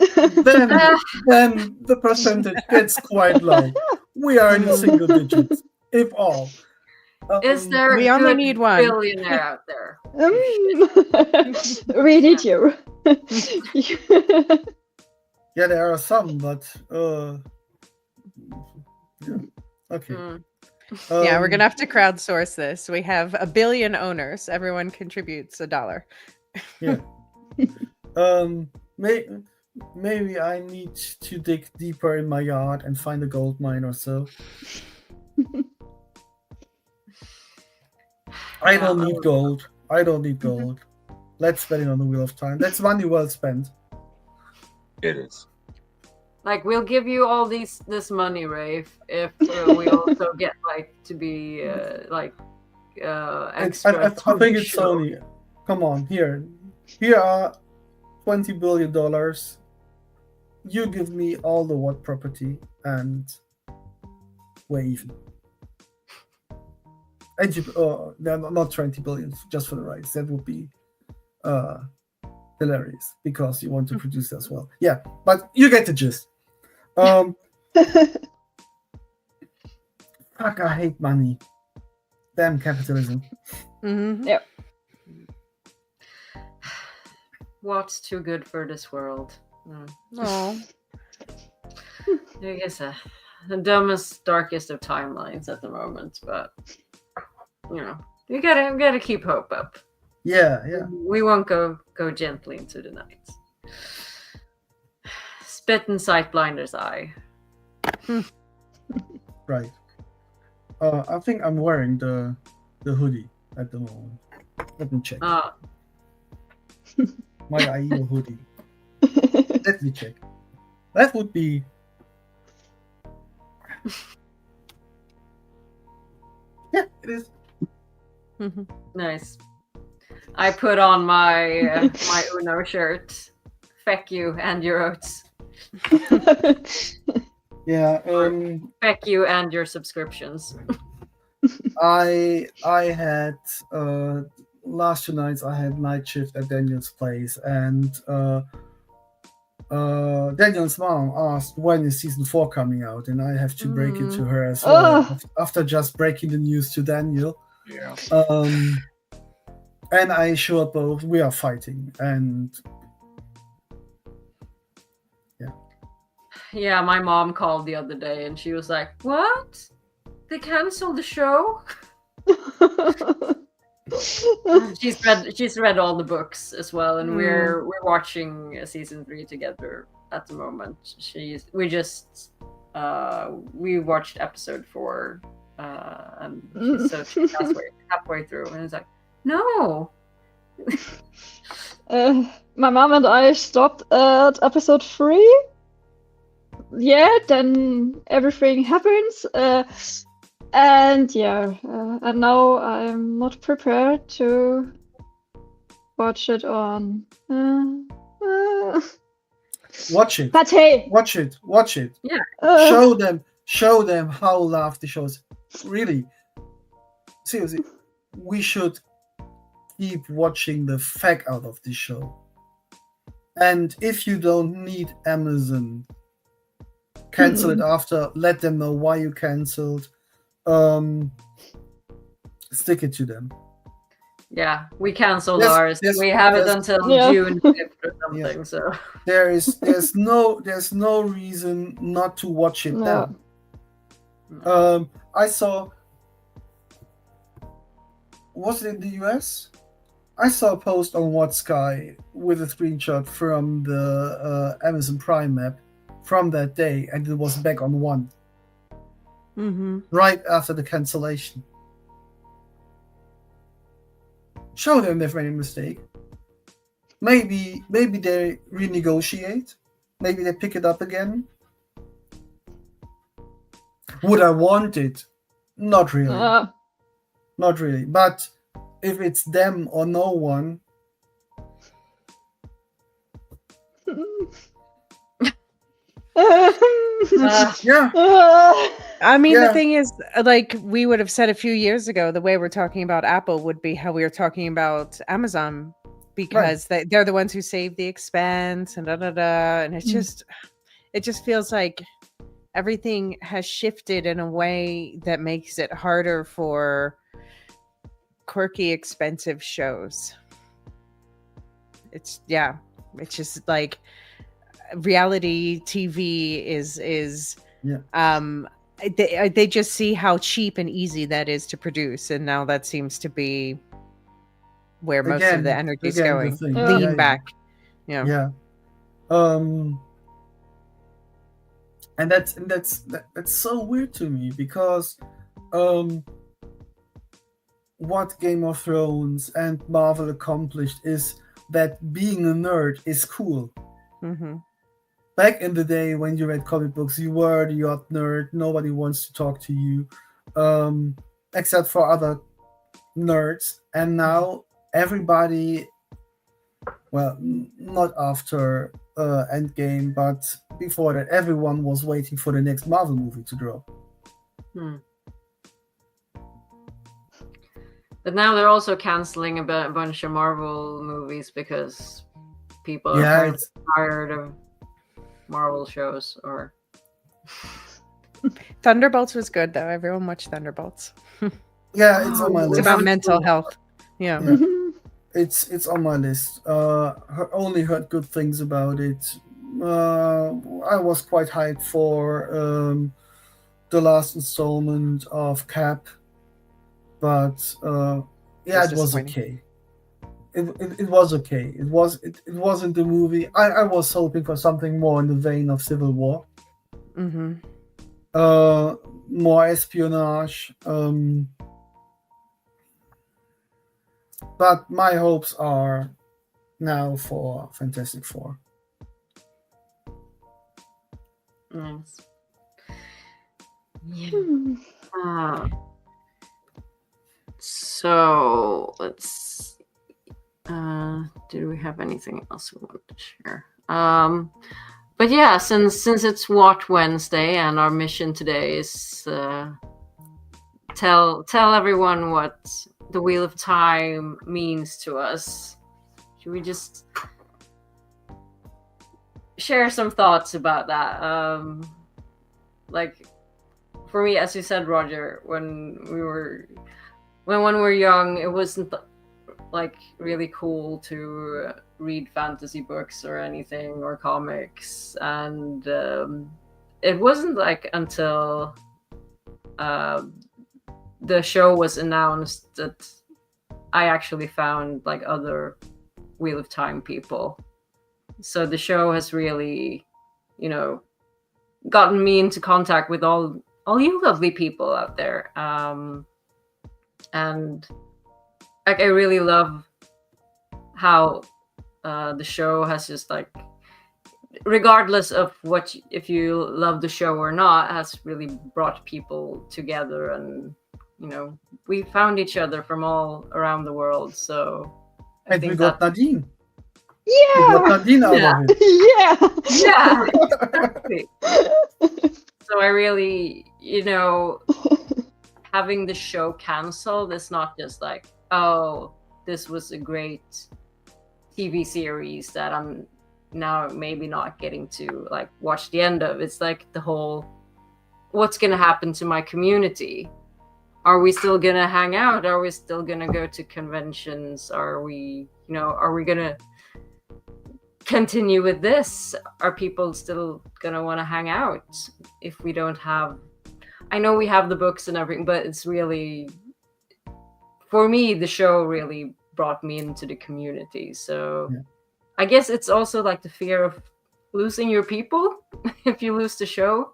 then the percentage gets quite low. We are in the single digits, if all. Is there We a only good need one. billionaire out there? We need you. Yeah, there are some, but yeah. Okay. Mm. Yeah, we're gonna have to crowdsource this. We have 1 billion owners. Everyone contributes $1. Yeah. Maybe I need to dig deeper in my yard and find a gold mine or so. I don't need gold. Let's spend it on the Wheel of Time. That's money well spent. It is. Like, we'll give you all this money, Rafe, if we also get like to be extra. I think it's only. Come on, here are $20 billion. You give me all the WoT property, and we're even. And not 20 billion just for the rights. That would be hilarious because you want to produce as well. Yeah, but you get the gist. Fuck, I hate money. Damn capitalism. Mm-hmm. Yep. What's too good for this world? Oh. I guess the dumbest, darkest of timelines at the moment, but you gotta keep hope up. Yeah. We won't go gently into the night. Spit in sight, blinder's eye. Right. I think I'm wearing the hoodie at the moment. Let me check. My IEO hoodie. Let me check. That would be. Yeah, it is. Mm-hmm. Nice. I put on my my Uno shirt. Feck you and your oats. Yeah. Feck you and your subscriptions. I had last 2 nights I had night shift at Daniel's place, and Daniel's mom asked when is season 4 coming out, and I have to break it to her as well after just breaking the news to Daniel. Yeah. And I assured both we are fighting, and yeah, my mom called the other day and she was like, "What? They canceled the show?" She's read all the books as well, and we're watching season 3 together at the moment. We watched episode 4, and so she's halfway through, and it's like, no. My mom and I stopped at episode 3. Yeah, then everything happens. And now I'm not prepared to watch it on. watch it. But hey, watch it. Yeah. Show them how loved the show is. Really, seriously, we should keep watching the fuck out of this show. And if you don't need Amazon, cancel it after. Let them know why you canceled. Stick it to them. Yeah, we canceled ours. We have it until June 5th or something. Yeah. So there's no reason not to watch it now. I saw. Was it in the US? I saw a post on WoT Sky with a screenshot from the Amazon Prime map from that day, and it was back on 1. Mm-hmm. Right after the cancellation. Show them they've made a mistake. Maybe they renegotiate. Maybe they pick it up again. Would I want it? Not really. Not really. But if it's them or no one. Yeah. I mean, Yeah. the thing is, like we would have said a few years ago, the way we're talking about Apple would be how we were talking about Amazon, because they're the ones who save the expense and and it's it just feels like everything has shifted in a way that makes it harder for quirky, expensive shows. It's just like reality TV is they just see how cheap and easy that is to produce, and now that seems to be where most of the energy is going. Lean back. Yeah. And that's so weird to me, because what Game of Thrones and Marvel accomplished is that being a nerd is cool. Mm-hmm. Back in the day when you read comic books, you were the odd nerd. Nobody wants to talk to you, except for other nerds. And now everybody, well, not after Endgame, but before that, everyone was waiting for the next Marvel movie to drop. But now they're also canceling a bunch of Marvel movies because people are kind of tired of Marvel shows. Or Thunderbolts was good though. Everyone watched Thunderbolts. Yeah, it's on my list. It's about mental health. Yeah. It's on my list. Only heard good things about it. I was quite hyped for the last installment of Cap, but it was okay. It was okay. It wasn't the movie. I was hoping for something more in the vein of Civil War. Mm-hmm. More espionage. But my hopes are now for Fantastic Four. Nice. Yeah. So let's. Do we have anything else we want to share? But yeah, since it's WoT Wednesday, and our mission today is tell everyone what the Wheel of Time means to us. Should we just share some thoughts about that? Like, for me, as you said, Roger, when we were young, it wasn't like really cool to read fantasy books or anything, or comics, and it wasn't like until the show was announced that I actually found like other Wheel of Time people. So the show has really, gotten me into contact with all you lovely people out there. And like, I really love how the show has just like, regardless of if you love the show or not, has really brought people together, and we found each other from all around the world. So I think we got Nadine. Yeah. We got Nadine out of it. Yeah. Exactly. So I really, having the show canceled, it's not just like, oh, this was a great TV series that I'm now maybe not getting to like watch the end of. It's like the whole, what's going to happen to my community? Are we still going to hang out? Are we still going to go to conventions? Are we going to continue with this? Are people still going to want to hang out if we don't have, I know we have the books and everything, but it's really, for me, the show really brought me into the community. So I guess it's also like the fear of losing your people if you lose the show.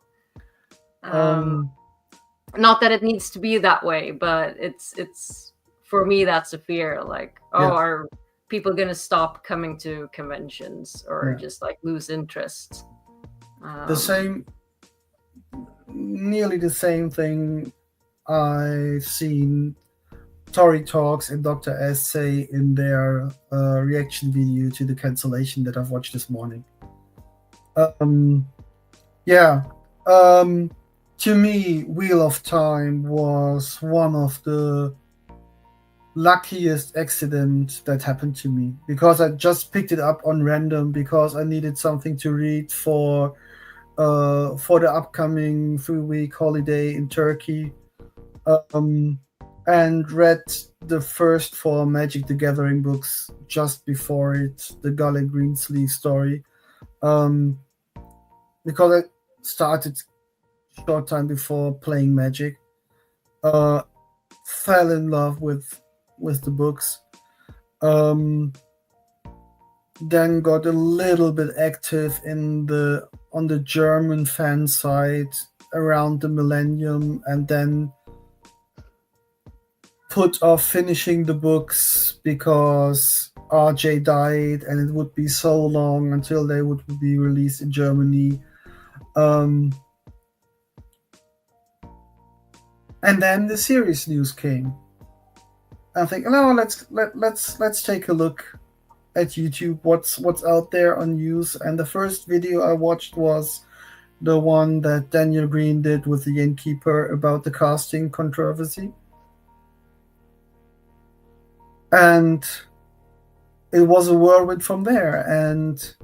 Not that it needs to be that way, but it's for me, that's a fear. Like, are people going to stop coming to conventions, or just like lose interest? Nearly the same thing I've seen Tori Talks and Dr. S say in their reaction video to the cancellation that I've watched this morning. Yeah. To me, Wheel of Time was one of the luckiest accident that happened to me, because I just picked it up on random because I needed something to read for the upcoming 3-week holiday in Turkey, and read the first 4 Magic the Gathering books just before it, the Gullet Greensleeve story, because I started short time before playing Magic. Fell in love with the books. Then got a little bit active on the German fan side around the millennium, and then put off finishing the books because RJ died and it would be so long until they would be released in Germany. And then the series news came. I think, no, let's take a look at YouTube, what's out there on news. And the first video I watched was the one that Daniel Green did with the Innkeeper about the casting controversy. And it was a whirlwind from there. And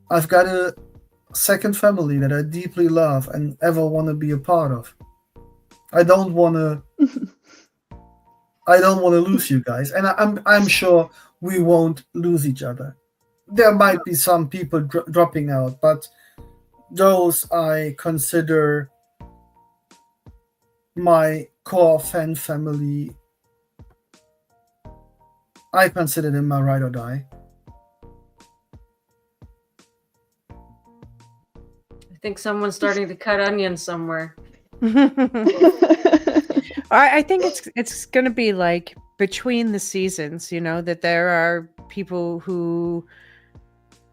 I've got a second family that I deeply love and ever want to be a part of. I don't want to lose you guys, and I'm sure we won't lose each other. There might be some people dropping out, but those I consider my core fan family. I consider them my ride or die. I think someone's starting to cut onions somewhere. I think it's going to be like between the seasons, that there are people who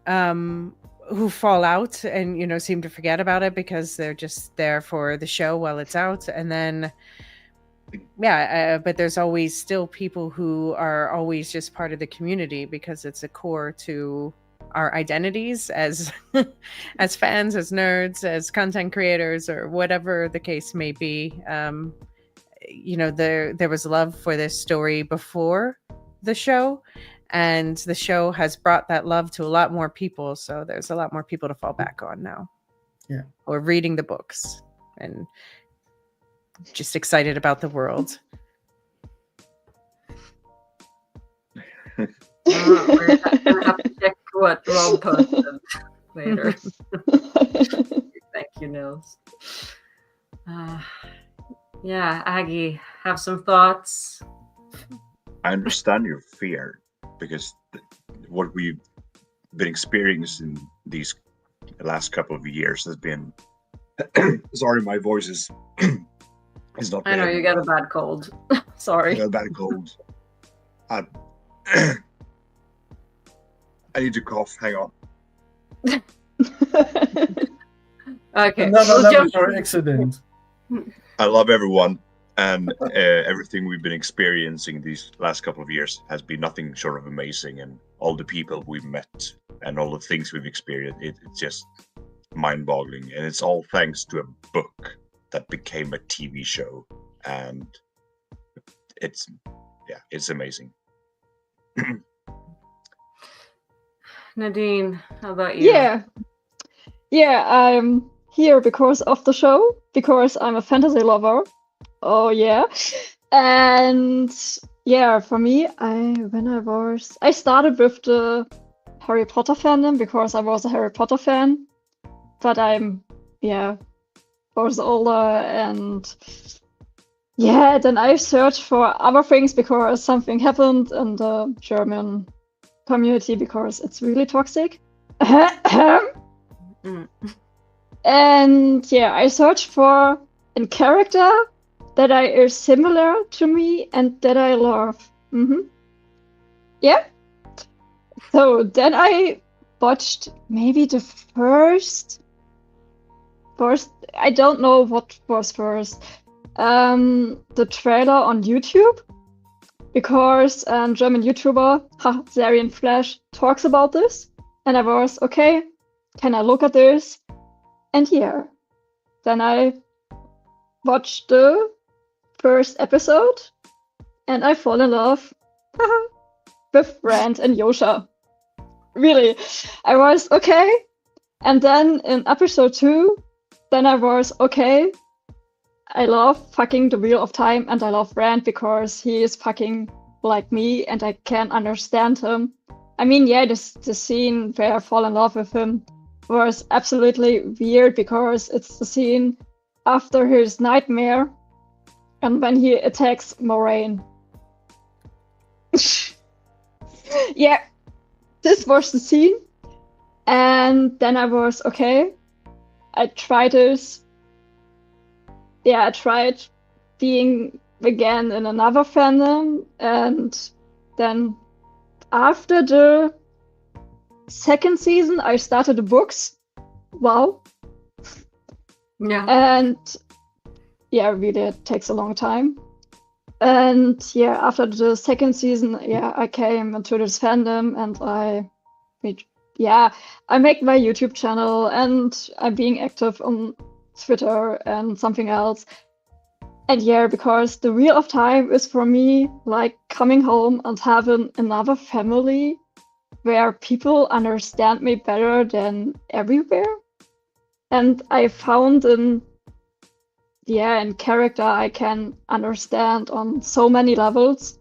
fall out and seem to forget about it because they're just there for the show while it's out, and then but there's always still people who are always just part of the community because it's a core to our identities as as fans, as nerds, as content creators, or whatever the case may be. There was love for this story before the show, and the show has brought that love to a lot more people, so there's a lot more people to fall back on now. Yeah. Or reading the books and just excited about the world. We're gonna have to check what Rob posted later. Thank you, Nils. Yeah, Aggie, have some thoughts? I understand your fear because what we've been experiencing these last couple of years has been. Sorry, my voice is not. I know you got a bad cold. Sorry. I got a bad cold. I need to cough. Hang on. Okay. Another accident. I love everyone, and everything we've been experiencing these last couple of years has been nothing short of amazing, and all the people we've met and all the things we've experienced, it's just mind-boggling, and it's all thanks to a book that became a TV show, and it's amazing. Nadine, how about you? Yeah, I'm here because of the show, because I'm a fantasy lover. Oh yeah. And yeah, for me, I started with the Harry Potter fandom because I was a Harry Potter fan, but I'm was older, and then I searched for other things because something happened in the German community because it's really toxic. And I searched for a character that is similar to me and that I love. So then I watched maybe the first, I don't know what was first, the trailer on YouTube, because a German YouTuber, Zarian Flash, talks about this, and I was, okay, can I look at this? And yeah, then I watched the first episode and I fall in love with Rand and Yosha. Really, I was okay. And then in episode 2, then I was okay. I love fucking the Wheel of Time and I love Rand because he is fucking like me and I can understand him. I mean, yeah, the scene where I fall in love with him was absolutely weird because it's the scene after his nightmare and when he attacks Moraine. Yeah, this was the scene. And then I was okay. I tried this. Yeah, I tried being again in another fandom. And then after the second season, I started the books. Wow. Yeah. And yeah, really, it takes a long time. And yeah, after the second season, yeah, I came into this fandom and I make my YouTube channel and I'm being active on Twitter and something else. And yeah, because the Wheel of Time is for me like coming home and having another family where people understand me better than everywhere. And I found in character I can understand on so many levels.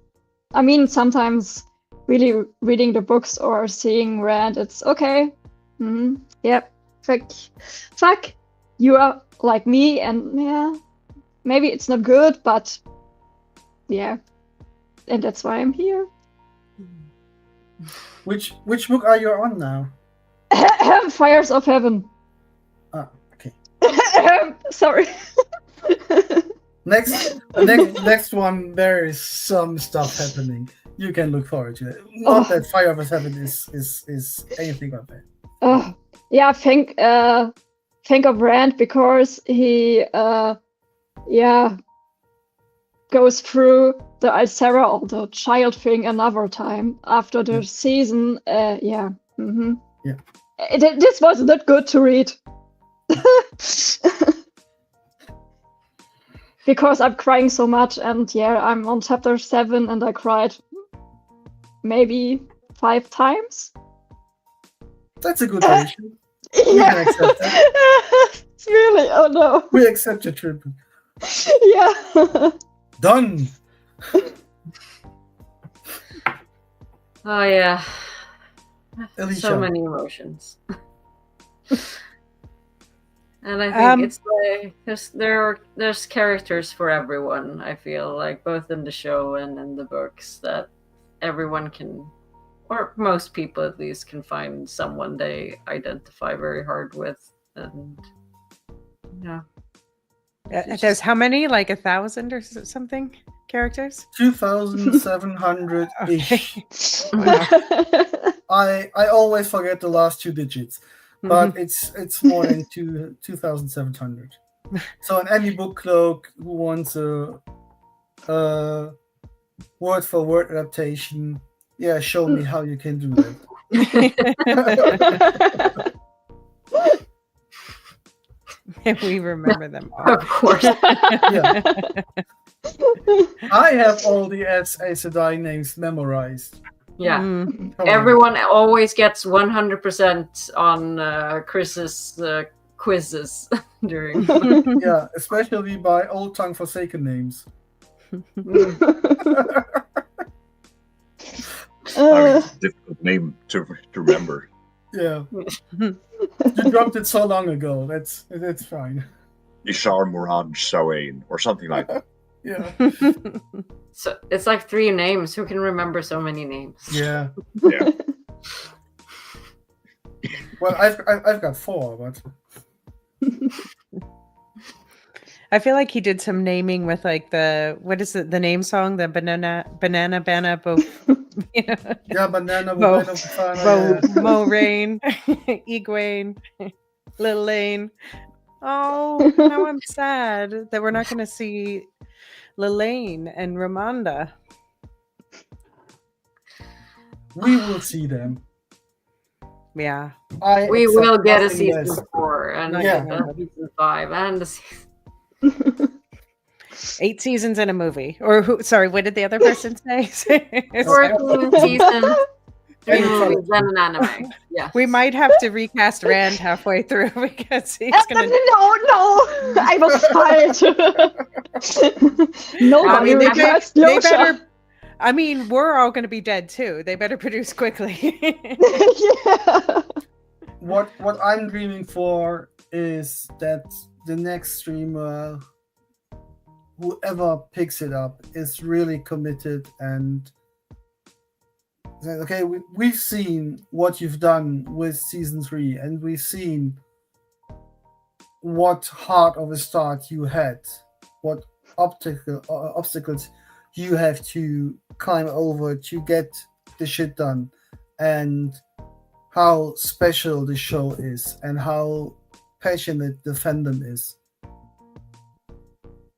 I mean, sometimes really reading the books or seeing Rand, it's okay. Yep. Fuck. You are like me, and yeah, maybe it's not good, but yeah, and that's why I'm here. Which book are you on now? Fires of Heaven. Ah, okay. Sorry. Next one, there is some stuff happening. You can look forward to it. Not that Fire of Heaven is anything like that. Yeah, think of Rand because he goes through the Ysera or the child thing another time after the season. Yeah. This was not good to read. Because I'm crying so much, and yeah, I'm on chapter 7 and I cried maybe 5 times. That's a good ratio. Yeah. We can accept that. Really? Oh no. We accept your trip. Yeah. Done. Oh yeah. Alicia. So many emotions. And I think it's like there's characters for everyone. I feel like both in the show and in the books that everyone can, or most people at least, can find someone they identify very hard with. And yeah, there's how many? Like 1,000 or something characters? 2,700 ish. Okay. I always forget the last 2 digits. But it's more than 2,700. So an any book clerk who wants a word for word adaptation, yeah, show me how you can do that. We remember them all. of course. Yeah. I have all the Aes Sedai names memorized. Yeah. Everyone always gets 100% on Chris's quizzes during. Yeah, especially by Old Tongue Forsaken names. It's a difficult name to remember. Yeah. You dropped it so long ago. That's fine. Ishar Murad Sawain or something like that. Yeah. So it's like 3 names. Who can remember so many names? Yeah. Yeah. Well, I've got 4, but I feel like he did some naming with like the the name song, the banana bo, yeah, banana Moraine, Egwene, Little Lane. Oh, now I'm sad that we're not going to see Lelaine and Ramonda. We will see them. Yeah. We accept will get a nothing season less. 4 and Yeah. a season 5 and a season. 8 seasons in a movie. Or what did the other person say? 14 seasons, 3 And movies, then an anime. Yeah. We might have to recast Rand halfway through because he's gonna. No, I was fired. Nobody they recast they Yosha. better. I mean, we're all going to be dead too. They better produce quickly. Yeah. What I'm dreaming for is that the next streamer, whoever picks it up, is really committed and said, okay, we've seen what you've done with season 3, and we've seen what hard of a start you had, what obstacles you have to climb over to get the shit done, and how special the show is, and how passionate the fandom is.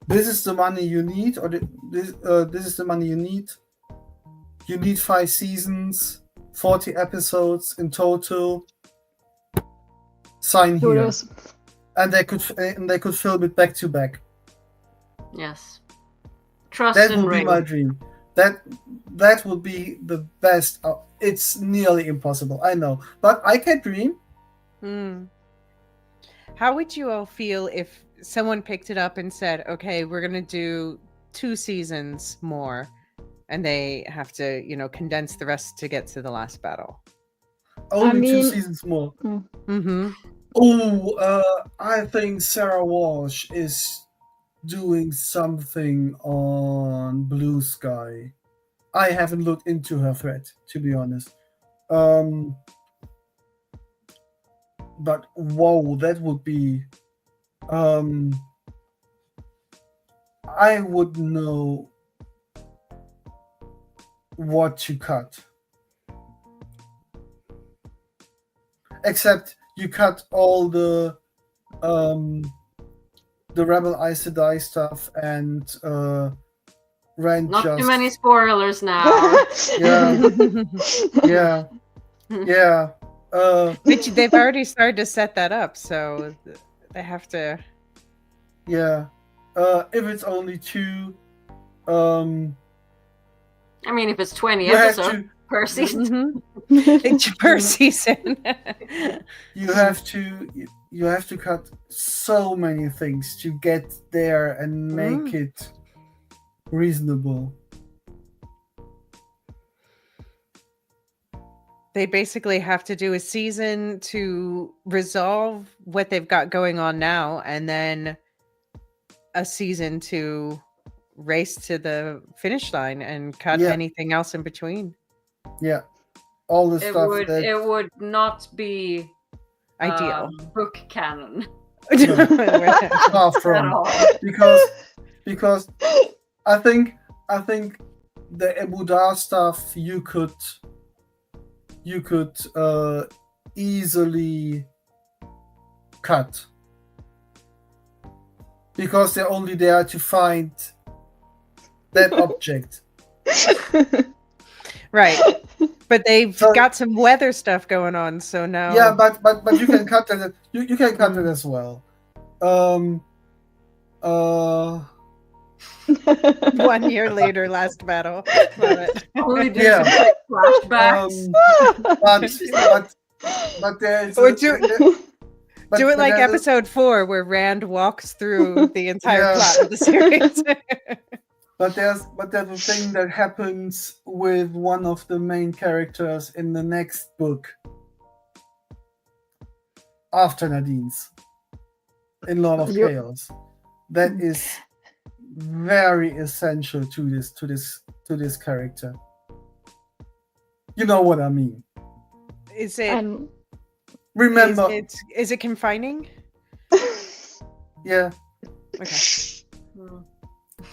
This is the money you need, or this is the money you need. You need 5 seasons, 40 episodes in total. Sign here, Yes. and they could film it back to back. Yes. Trust That and would be ring. my dream. That would be the best. It's nearly impossible, I know, but I can dream. How would you all feel if someone picked it up and said, "Okay, we're gonna do 2 seasons more," and they have to, condense the rest to get to the last battle? Only 2 mean- seasons more. Mm-hmm. Oh, I think Sarah Walsh is doing something on Blue Sky. I haven't looked into her thread, to be honest. But whoa, that would be. I would know what to cut. Except you cut all the Rebel Aes Sedai stuff and Rand Not just too many spoilers now. yeah. Which they've already started to set that up, so they have to. Yeah. If it's only 2, I mean, if it's 20 you have episodes to per season. It's per season. you have to cut so many things to get there and make it reasonable. They basically have to do a season to resolve what they've got going on now, and then a season to race to the finish line and cut anything else in between. Yeah, all the It stuff would that it would not be Ideal. Book canon far at from, all. because I think the Ebudar stuff you could easily cut, because they're only there to find that object. Right. But they've got some weather stuff going on, so now. Yeah, but you can cut that. You can cut it as well. 1 year later, last battle. Love it. Only do Yeah. some flashbacks. But there's Or do it like there's episode 4, where Rand walks through the entire Yeah. plot of the series. But there's a thing that happens with one of the main characters in the next book after Nadine's in Lord of Chaos. That is very essential to this character. You know what I mean? Is it? Remember, Is it confining? yeah. Okay.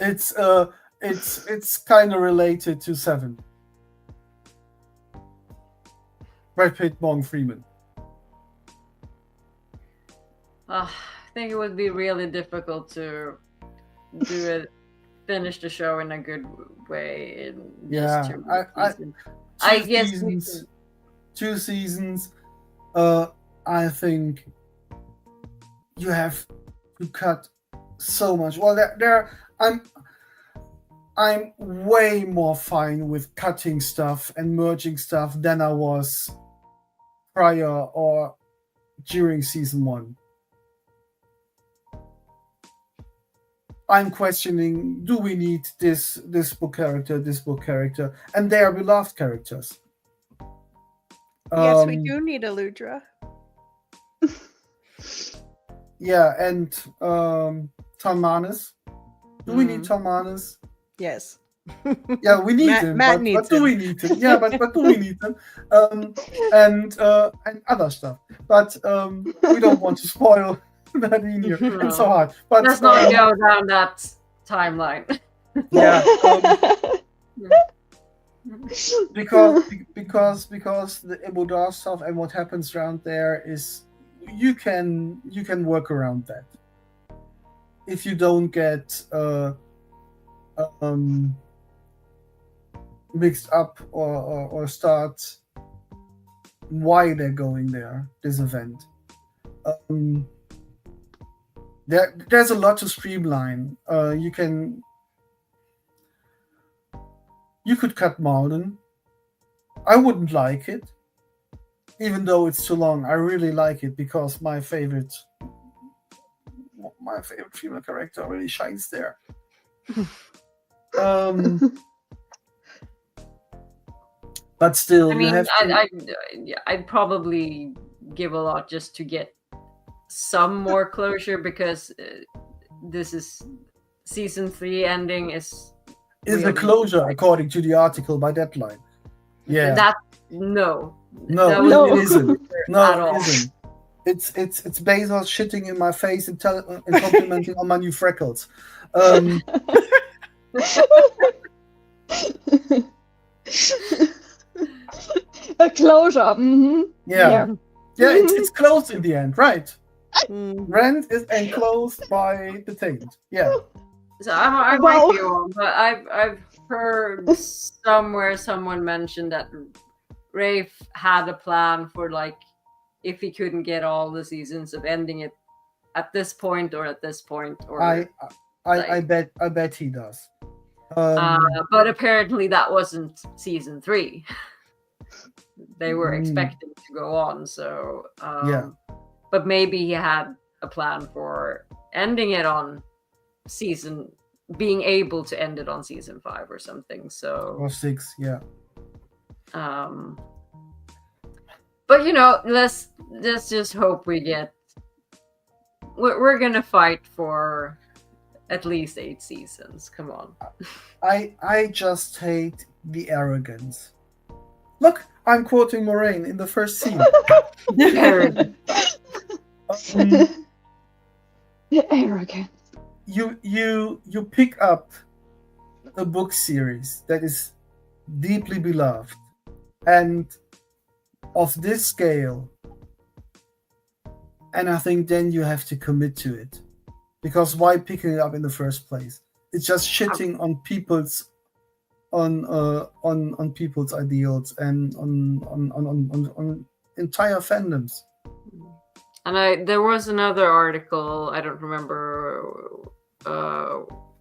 It's kind of related to 7. Brad Pitt, Morgan Freeman. I think it would be really difficult to finish the show in a good way in just 2 seasons. I guess 2 seasons. I think you have to cut so much. Well, I'm way more fine with cutting stuff and merging stuff than I was prior or during season 1. I'm questioning, do we need this book character, and they are beloved characters. Yes, we do need a Ludra. Yeah, and Talmanis. Do we need Talmanis? Yes. Yeah, we need him. Matt but needs do him. we need him? Yeah, but do we need him? And other stuff. But we don't want to spoil that in here. It's so hard. But let's not go down that timeline. Yeah. Because the Ibudar stuff and what happens around there is you can work around that. If you don't get mixed up or start why they're going there, this event. There's a lot to streamline. You could cut Malden. I wouldn't like it, even though it's too long. I really like it because my favorite female character really shines there. But still, I mean, you have to... I'd probably give a lot just to get some more closure, because this is season 3 ending is a closure according to the article by Deadline. Yeah. That no, it isn't. No, at it all. isn't. It's Bezos shitting in my face and complimenting on my new freckles. A closure. Mm-hmm. Yeah, it's closed in the end, right? Mm. Rand is enclosed by the Taint. Yeah. So I Wow. might be wrong, but I've heard somewhere someone mentioned that Rafe had a plan for, like, if he couldn't get all the seasons, of ending it at this point or at this point, or I bet he does. but apparently that wasn't season 3. They were expecting to go on, so Yeah. But maybe he had a plan for ending it on being able to end it on season 5 or something. So Or 6, yeah. But let's just hope we get. We're gonna fight for at least 8 seasons. Come on. I just hate the arrogance. Look, I'm quoting Moraine in the first scene. The arrogance. You pick up a book series that is deeply beloved and of this scale, and I think then you have to commit to it, because why picking it up in the first place? It's just shitting on people's on people's ideals and on entire fandoms. And there was another article, I don't remember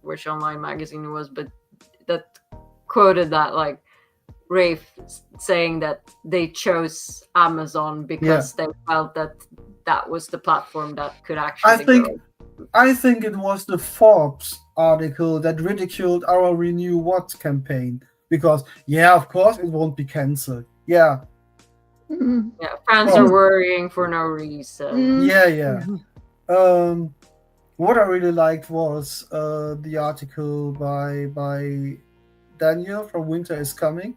which online magazine it was, but that quoted that, like, Rafe saying that they chose Amazon because they felt that was the platform that could actually I think it was the Forbes article that ridiculed our Renew WoT campaign, because of course it won't be cancelled. Yeah. Mm. Yeah, fans are worrying for no reason. Yeah. What I really liked was the article by Daniel from Winter is Coming.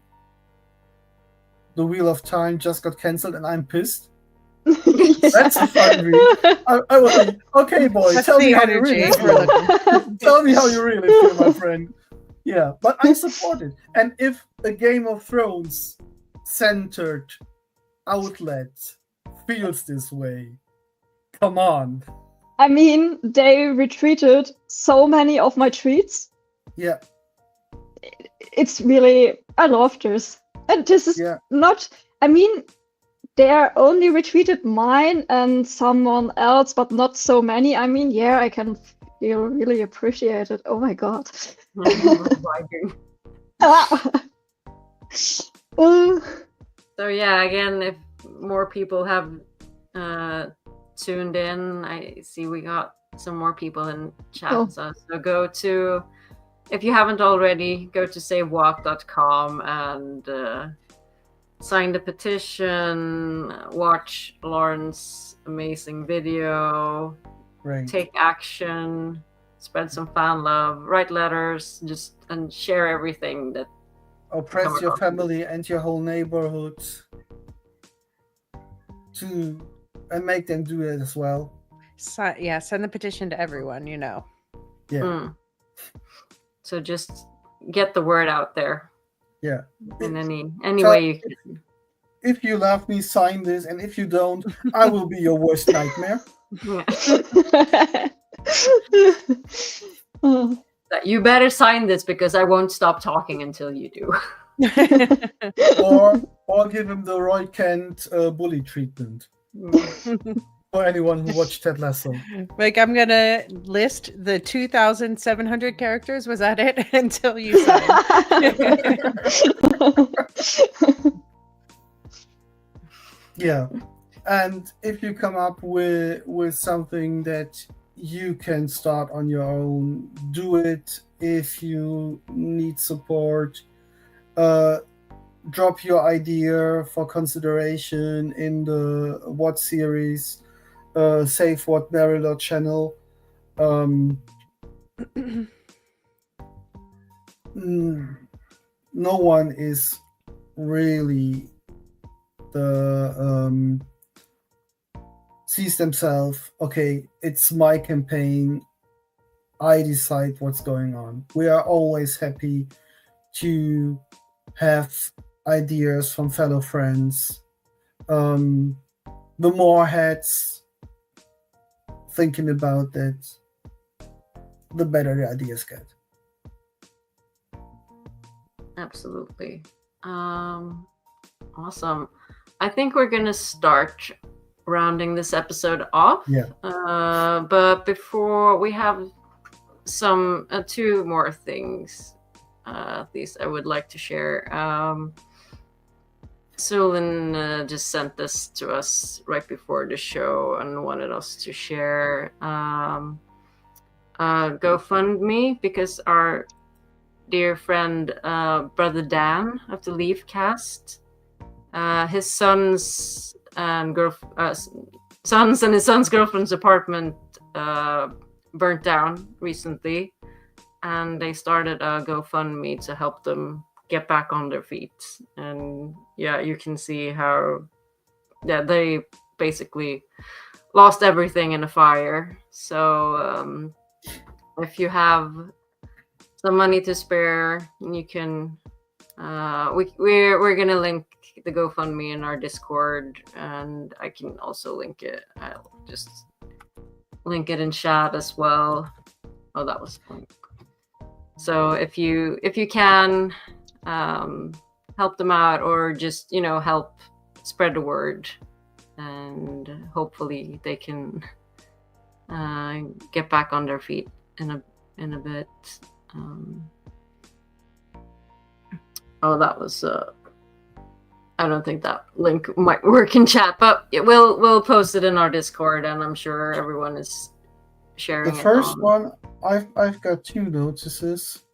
The Wheel of Time just got cancelled and I'm pissed. That's a fun read. I was like, okay, boy, That's tell me the how you energy really we're feel. Tell me how you really feel, my friend. Yeah, but I support it. And if a Game of Thrones centered outlet feels this way, come on. I mean, they retweeted so many of my tweets. Yeah. It's really, I love this. And this is not, I mean, they only retweeted mine and someone else, but not so many. I mean, yeah, I can feel really appreciated. Oh my god. So yeah, again, if more people have tuned in, I see we got some more people in chat. Oh. So go to, if you haven't already, go to saveWoT.com and sign the petition, watch Lauren's amazing video, take action, spread some fan love, write letters, and share everything that oppress your family and your whole neighborhood and make them do it as well. Send the petition to everyone, Yeah. So just get the word out there. Yeah. In any way you can. If you love me, sign this, and if you don't, I will be your worst nightmare. You better sign this because I won't stop talking until you do. or give him the Roy Kent bully treatment. For anyone who watched Ted Lasso. Like, I'm gonna list the 2,700 characters. Was that it? Until you sign. Yeah, and if you come up with something that you can start on your own, do it. If you need support, drop your idea for consideration in the WoT series, Save WoT Barrier channel. No one is really sees themselves, okay, it's my campaign, I decide what's going on. We are always happy to have ideas from fellow friends. The more heads thinking about it, the better the ideas get. Absolutely. Awesome. I think we're gonna start rounding this episode off. Yeah. But before, we have some two more things at least I would like to share. Sulin just sent this to us right before the show and wanted us to share GoFundMe, because our dear friend Brother Dan of the Leaf Cast, his sons and his son's girlfriend's apartment burnt down recently, and they started a GoFundMe to help them get back on their feet. And yeah, you can see how they basically lost everything in a fire. So if you have some money to spare, you can we're gonna link the GoFundMe in our Discord, and I can also link it. I'll just link it in chat as well. Oh, that was fun. So if you can help them out, or just help spread the word, and hopefully they can get back on their feet in a bit. That was I don't think that link might work in chat, but we'll post it in our Discord, and I'm sure everyone is sharing. The first one, I've got 2 notices.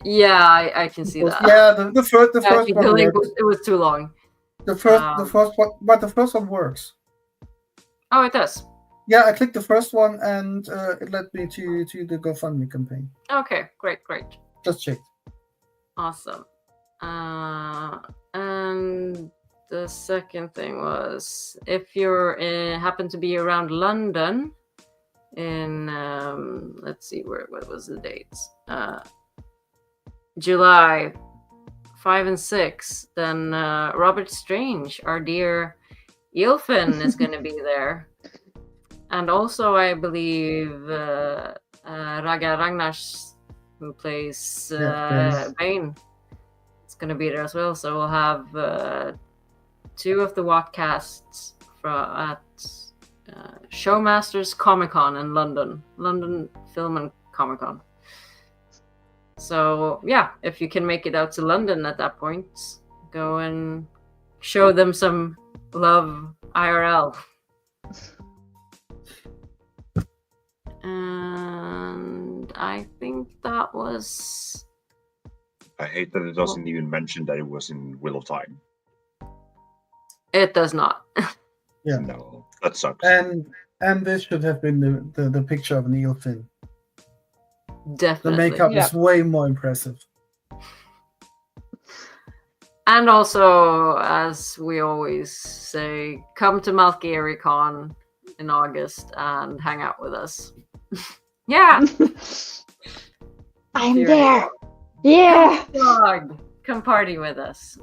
Yeah, I can see that. Yeah, the first one. The link it was too long. The first one, but the first one works. Oh, it does. Yeah, I clicked the first one, and it led me to the GoFundMe campaign. Okay, great. Just checked. Awesome. And the second thing was, if you're happen to be around London in let's see, what was the dates? July 5 and 6, then Robert Strange, our dear Ylfin, is going to be there. And also, I believe Raga Ragnars, who plays Bane, is going to be there as well. So we'll have 2 of the WoTcasts at Showmasters Comic-Con in London Film and Comic-Con. So yeah, if you can make it out to London at that point, go and show them some love IRL. And I think that was... I hate that it doesn't even mention that it was in Wheel of Time. It does not. Yeah. No, that sucks. And this should have been the picture of Neil Finn. Definitely. The makeup is way more impressive. And also, as we always say, come to Malkier Con in August and hang out with us. Yeah. I'm there. Yeah. Dog, come party with us.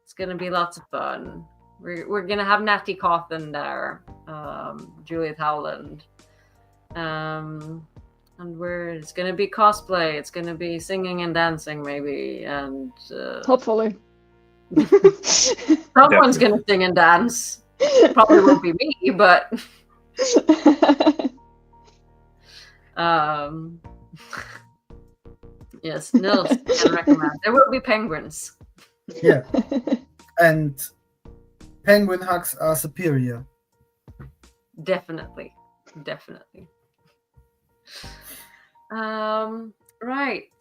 It's gonna be lots of fun. We're gonna have Natty Cawthon there, Juliet Howland, and it's gonna be cosplay. It's gonna be singing and dancing, maybe, and Hopefully. someone's gonna sing and dance. Probably won't be me, but yes, Nils can recommend. There will be penguins. Yeah. And penguin hugs are superior. Definitely. Right.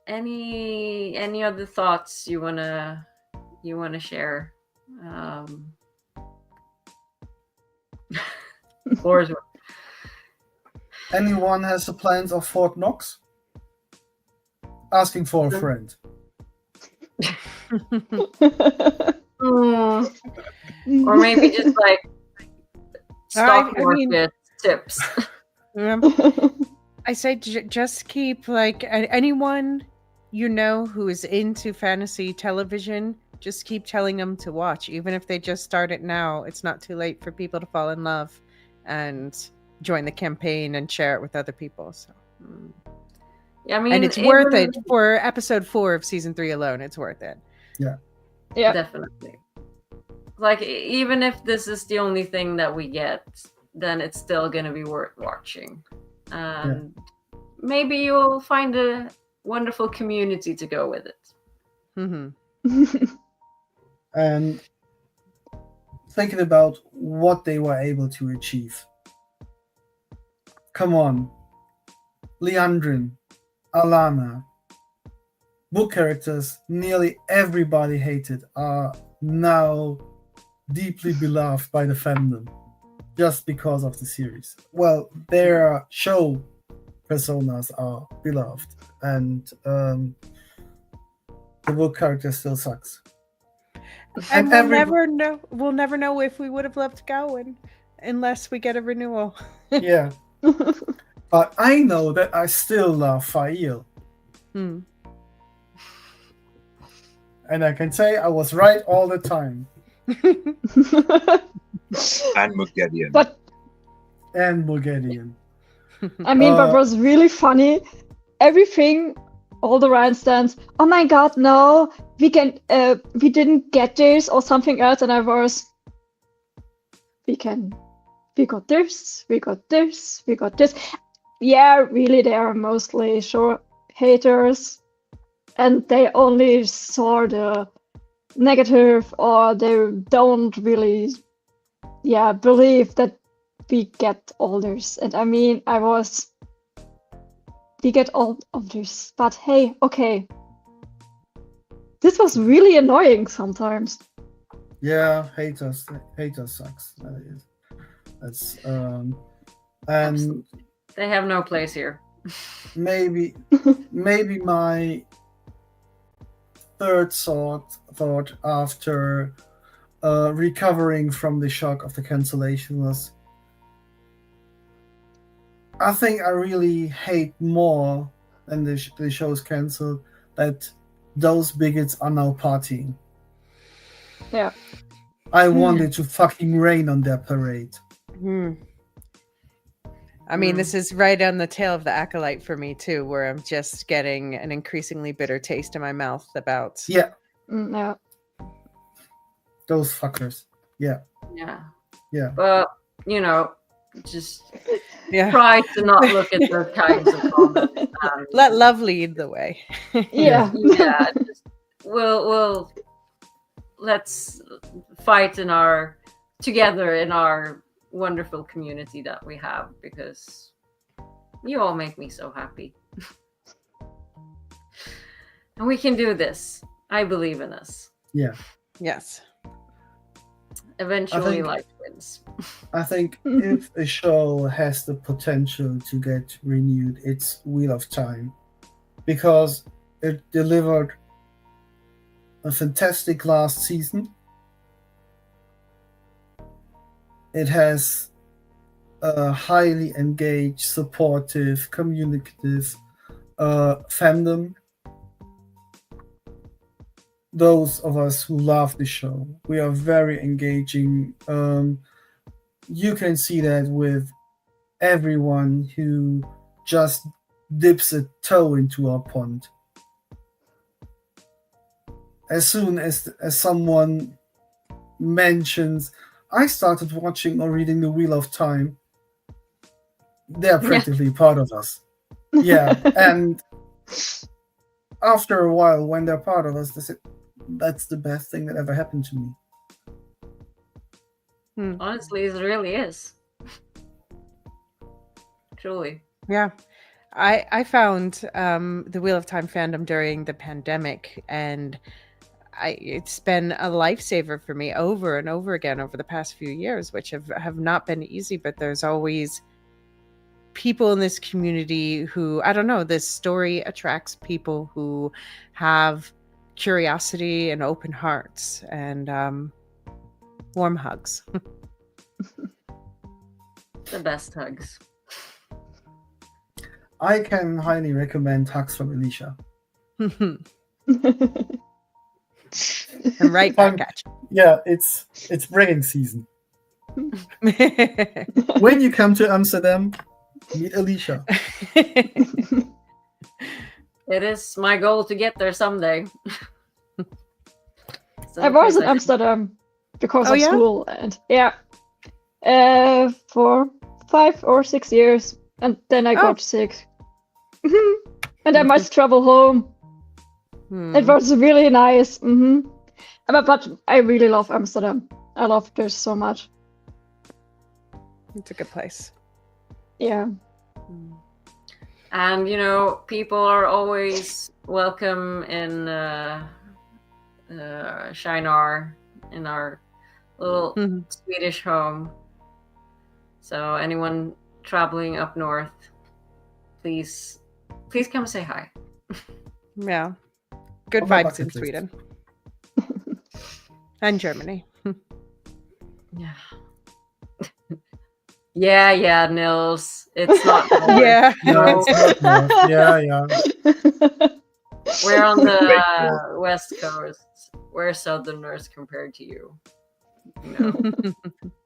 Any other thoughts you wanna share? Floor is yours. Anyone has the plans of Fort Knox? Asking for a friend. Or maybe just like stock market tips. I say just keep like anyone you know who is into fantasy television, just keep telling them to watch. Even if they just start it now, it's not too late for people to fall in love and join the campaign and share it with other people. So Yeah, I mean, and it's worth it for episode 4 of season 3 alone. It's worth it. Yeah. Definitely. Like, even if this is the only thing that we get, then it's still gonna be worth watching. And maybe you'll find a wonderful community to go with it. And thinking about what they were able to achieve. Come on. Leandrin, Alana, book characters nearly everybody hated are now deeply beloved by the fandom just because of the series. Well, their show personas are beloved, and the book character still sucks. And we'll never know if we would have left Gawain unless we get a renewal. Yeah. But I know that I still love Fail. And I can say I was right all the time. And Mugedian. And Mugedian. I mean, what was really funny, everything, all the randstands, oh my god, no, we didn't get this or something else, and I was, we got this. Yeah, really, they are mostly haters, and they only saw the negative, or they don't really, believe that we get all this. And I mean, we get all of this, but hey, okay. This was really annoying sometimes. Yeah, haters sucks. That's and Absolutely. They have no place here. maybe my third thought after recovering from the shock of the cancellation was, I think I really hate more than the show's cancelled that those bigots are now partying. Yeah. I wanted to fucking rain on their parade. I mean, this is right on the tail of the Acolyte for me too, where I'm just getting an increasingly bitter taste in my mouth about Yeah. Those fuckers. Yeah. But just Yeah. try to not look at those kinds of comments. Let love lead the way. Yeah. Just, we'll let's fight together in our wonderful community that we have, because you all make me so happy. And we can do this. I believe in us. Yeah. Yes. Eventually, life wins. I think if a show has the potential to get renewed, it's Wheel of Time, because it delivered a fantastic last season. It has a highly engaged, supportive, communicative fandom. Those of us who love the show, we are very engaging. You can see that with everyone who just dips a toe into our pond. As soon as someone mentions, I started watching or reading the Wheel of Time, they're practically part of us. Yeah, and after a while, when they're part of us, they say, that's the best thing that ever happened to me. Honestly, it really is. Truly. Yeah. I found the Wheel of Time fandom during the pandemic, and it's been a lifesaver for me over and over again over the past few years, which have not been easy, but there's always people in this community who, I don't know, this story attracts people who have curiosity and open hearts and warm hugs. The best hugs. I can highly recommend Hugs from Alicia. I'm right back at Yeah, it's bragging season. you. When you come to Amsterdam, meet Alicia. It is my goal to get there someday. I was in Amsterdam because of school, and for 5 or 6 years, and then I got sick, and I must travel home. It was really nice. But I really love Amsterdam. I love this so much. It's a good place. Yeah. And people are always welcome in Shinar, in our little Swedish home. So anyone traveling up north, please come say hi. Yeah. Good On my vibes bucket in list. Sweden. And Germany. Yeah, Nils. It's not north. Yeah. No, it's not north. Yeah. We're on the west coast. We're southerners compared to you.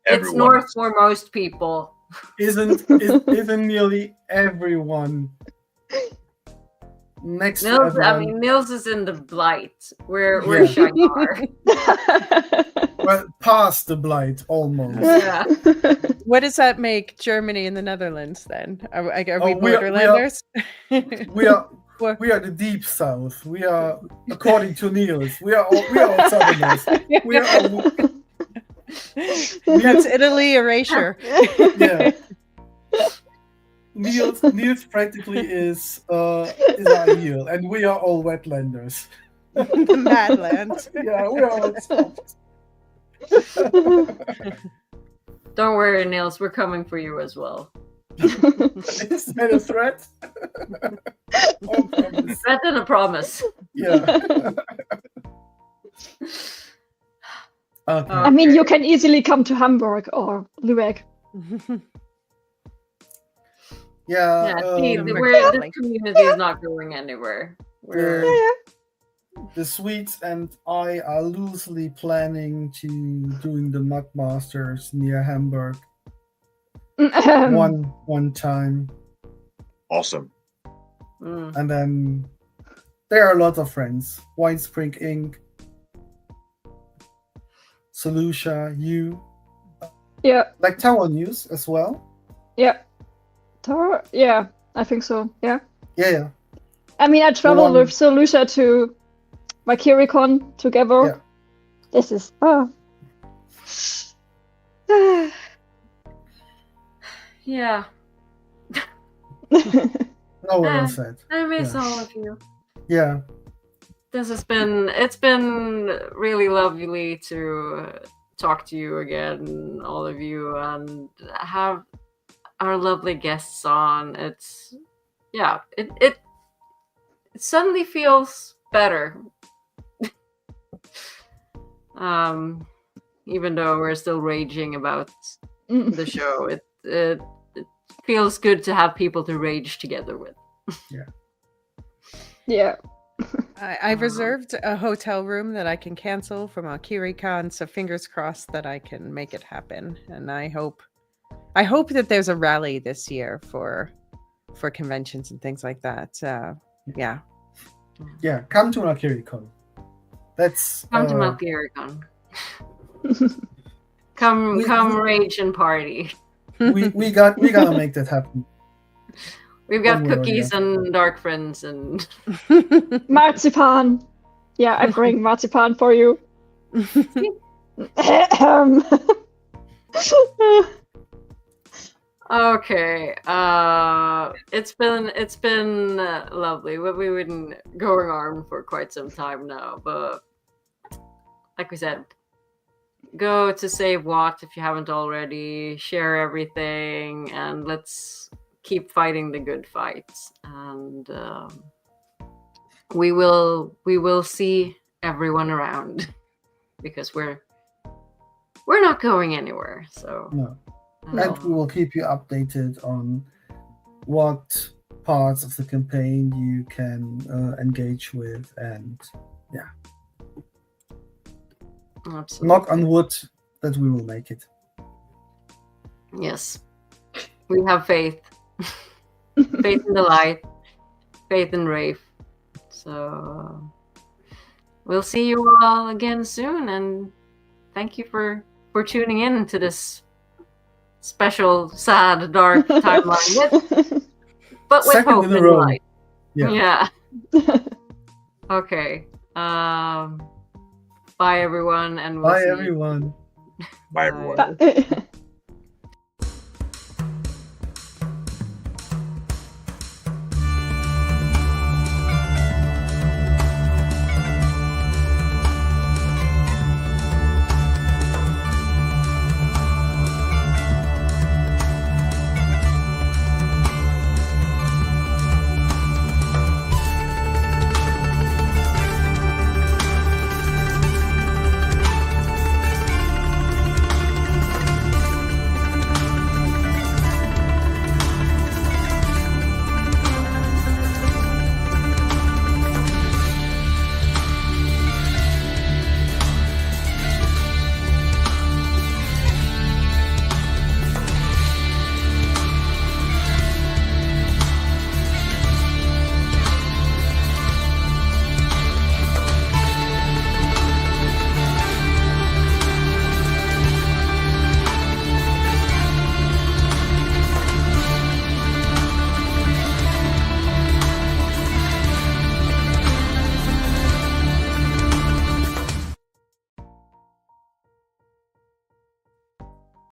It's north for most people. Isn't nearly everyone next to Nils, everyone? Nils is in the Blight. We're Shinar. Well, past the Blight, almost. Yeah. What does that make Germany and the Netherlands then? Are we we are- borderlanders? We are the deep south. We are, according to Niels, we are all southerners. We are all, That's Italy erasure. yeah. Niels practically is our heel, and we are all wetlanders. The Madlands. Yeah, we are all soft. Don't worry, Nils. We're coming for you as well. Is that a threat? Oh, promise. Threat and a promise. Yeah. Okay. I mean, you can easily come to Hamburg or Lübeck. Yeah. This community is not going anywhere. The Swedes and I are loosely planning to doing the Mud Masters near Hamburg one time, Awesome. and then there are a lot of friends. Wine Spring Inc., Solutia, you. Yeah. Like Tower News as well. Yeah. Tower? Yeah, I think so. Yeah. Yeah. I mean, I traveled with Solutia to Malkiericon together. Yeah. This is. Yeah. No, well said. I miss Yeah. all of you. Yeah. It's been really lovely to talk to you again, all of you, and have our lovely guests on. It suddenly feels better. Even though we're still raging about the show, it feels good to have people to rage together with. Yeah. I've reserved a hotel room that I can cancel from Malkiericon, so fingers crossed that I can make it happen. And I hope that there's a rally this year for conventions and things like that. Yeah. Yeah, come to Malkiericon. That's Come to Malkiericon. Come rage and party. we gotta make that happen. We've got cookies and dark friends and Marzipan. Yeah, I bring marzipan for you. Okay. It's been lovely. We've been going on for quite some time now, but like we said, go to save WoT if you haven't already. Share everything, and let's keep fighting the good fights. And we will see everyone around because we're not going anywhere. So no. And we will keep you updated on what parts of the campaign you can engage with, and absolutely. knock on wood that we will make it. Yes, we have faith. Faith in the light, faith in Rafe. So we'll see you all again soon, and thank you for tuning in to this special, sad, dark timeline, but with Second hope in a and row. light. Yeah. Okay. Bye everyone, and we'll Bye see you. everyone. Bye everyone. Bye.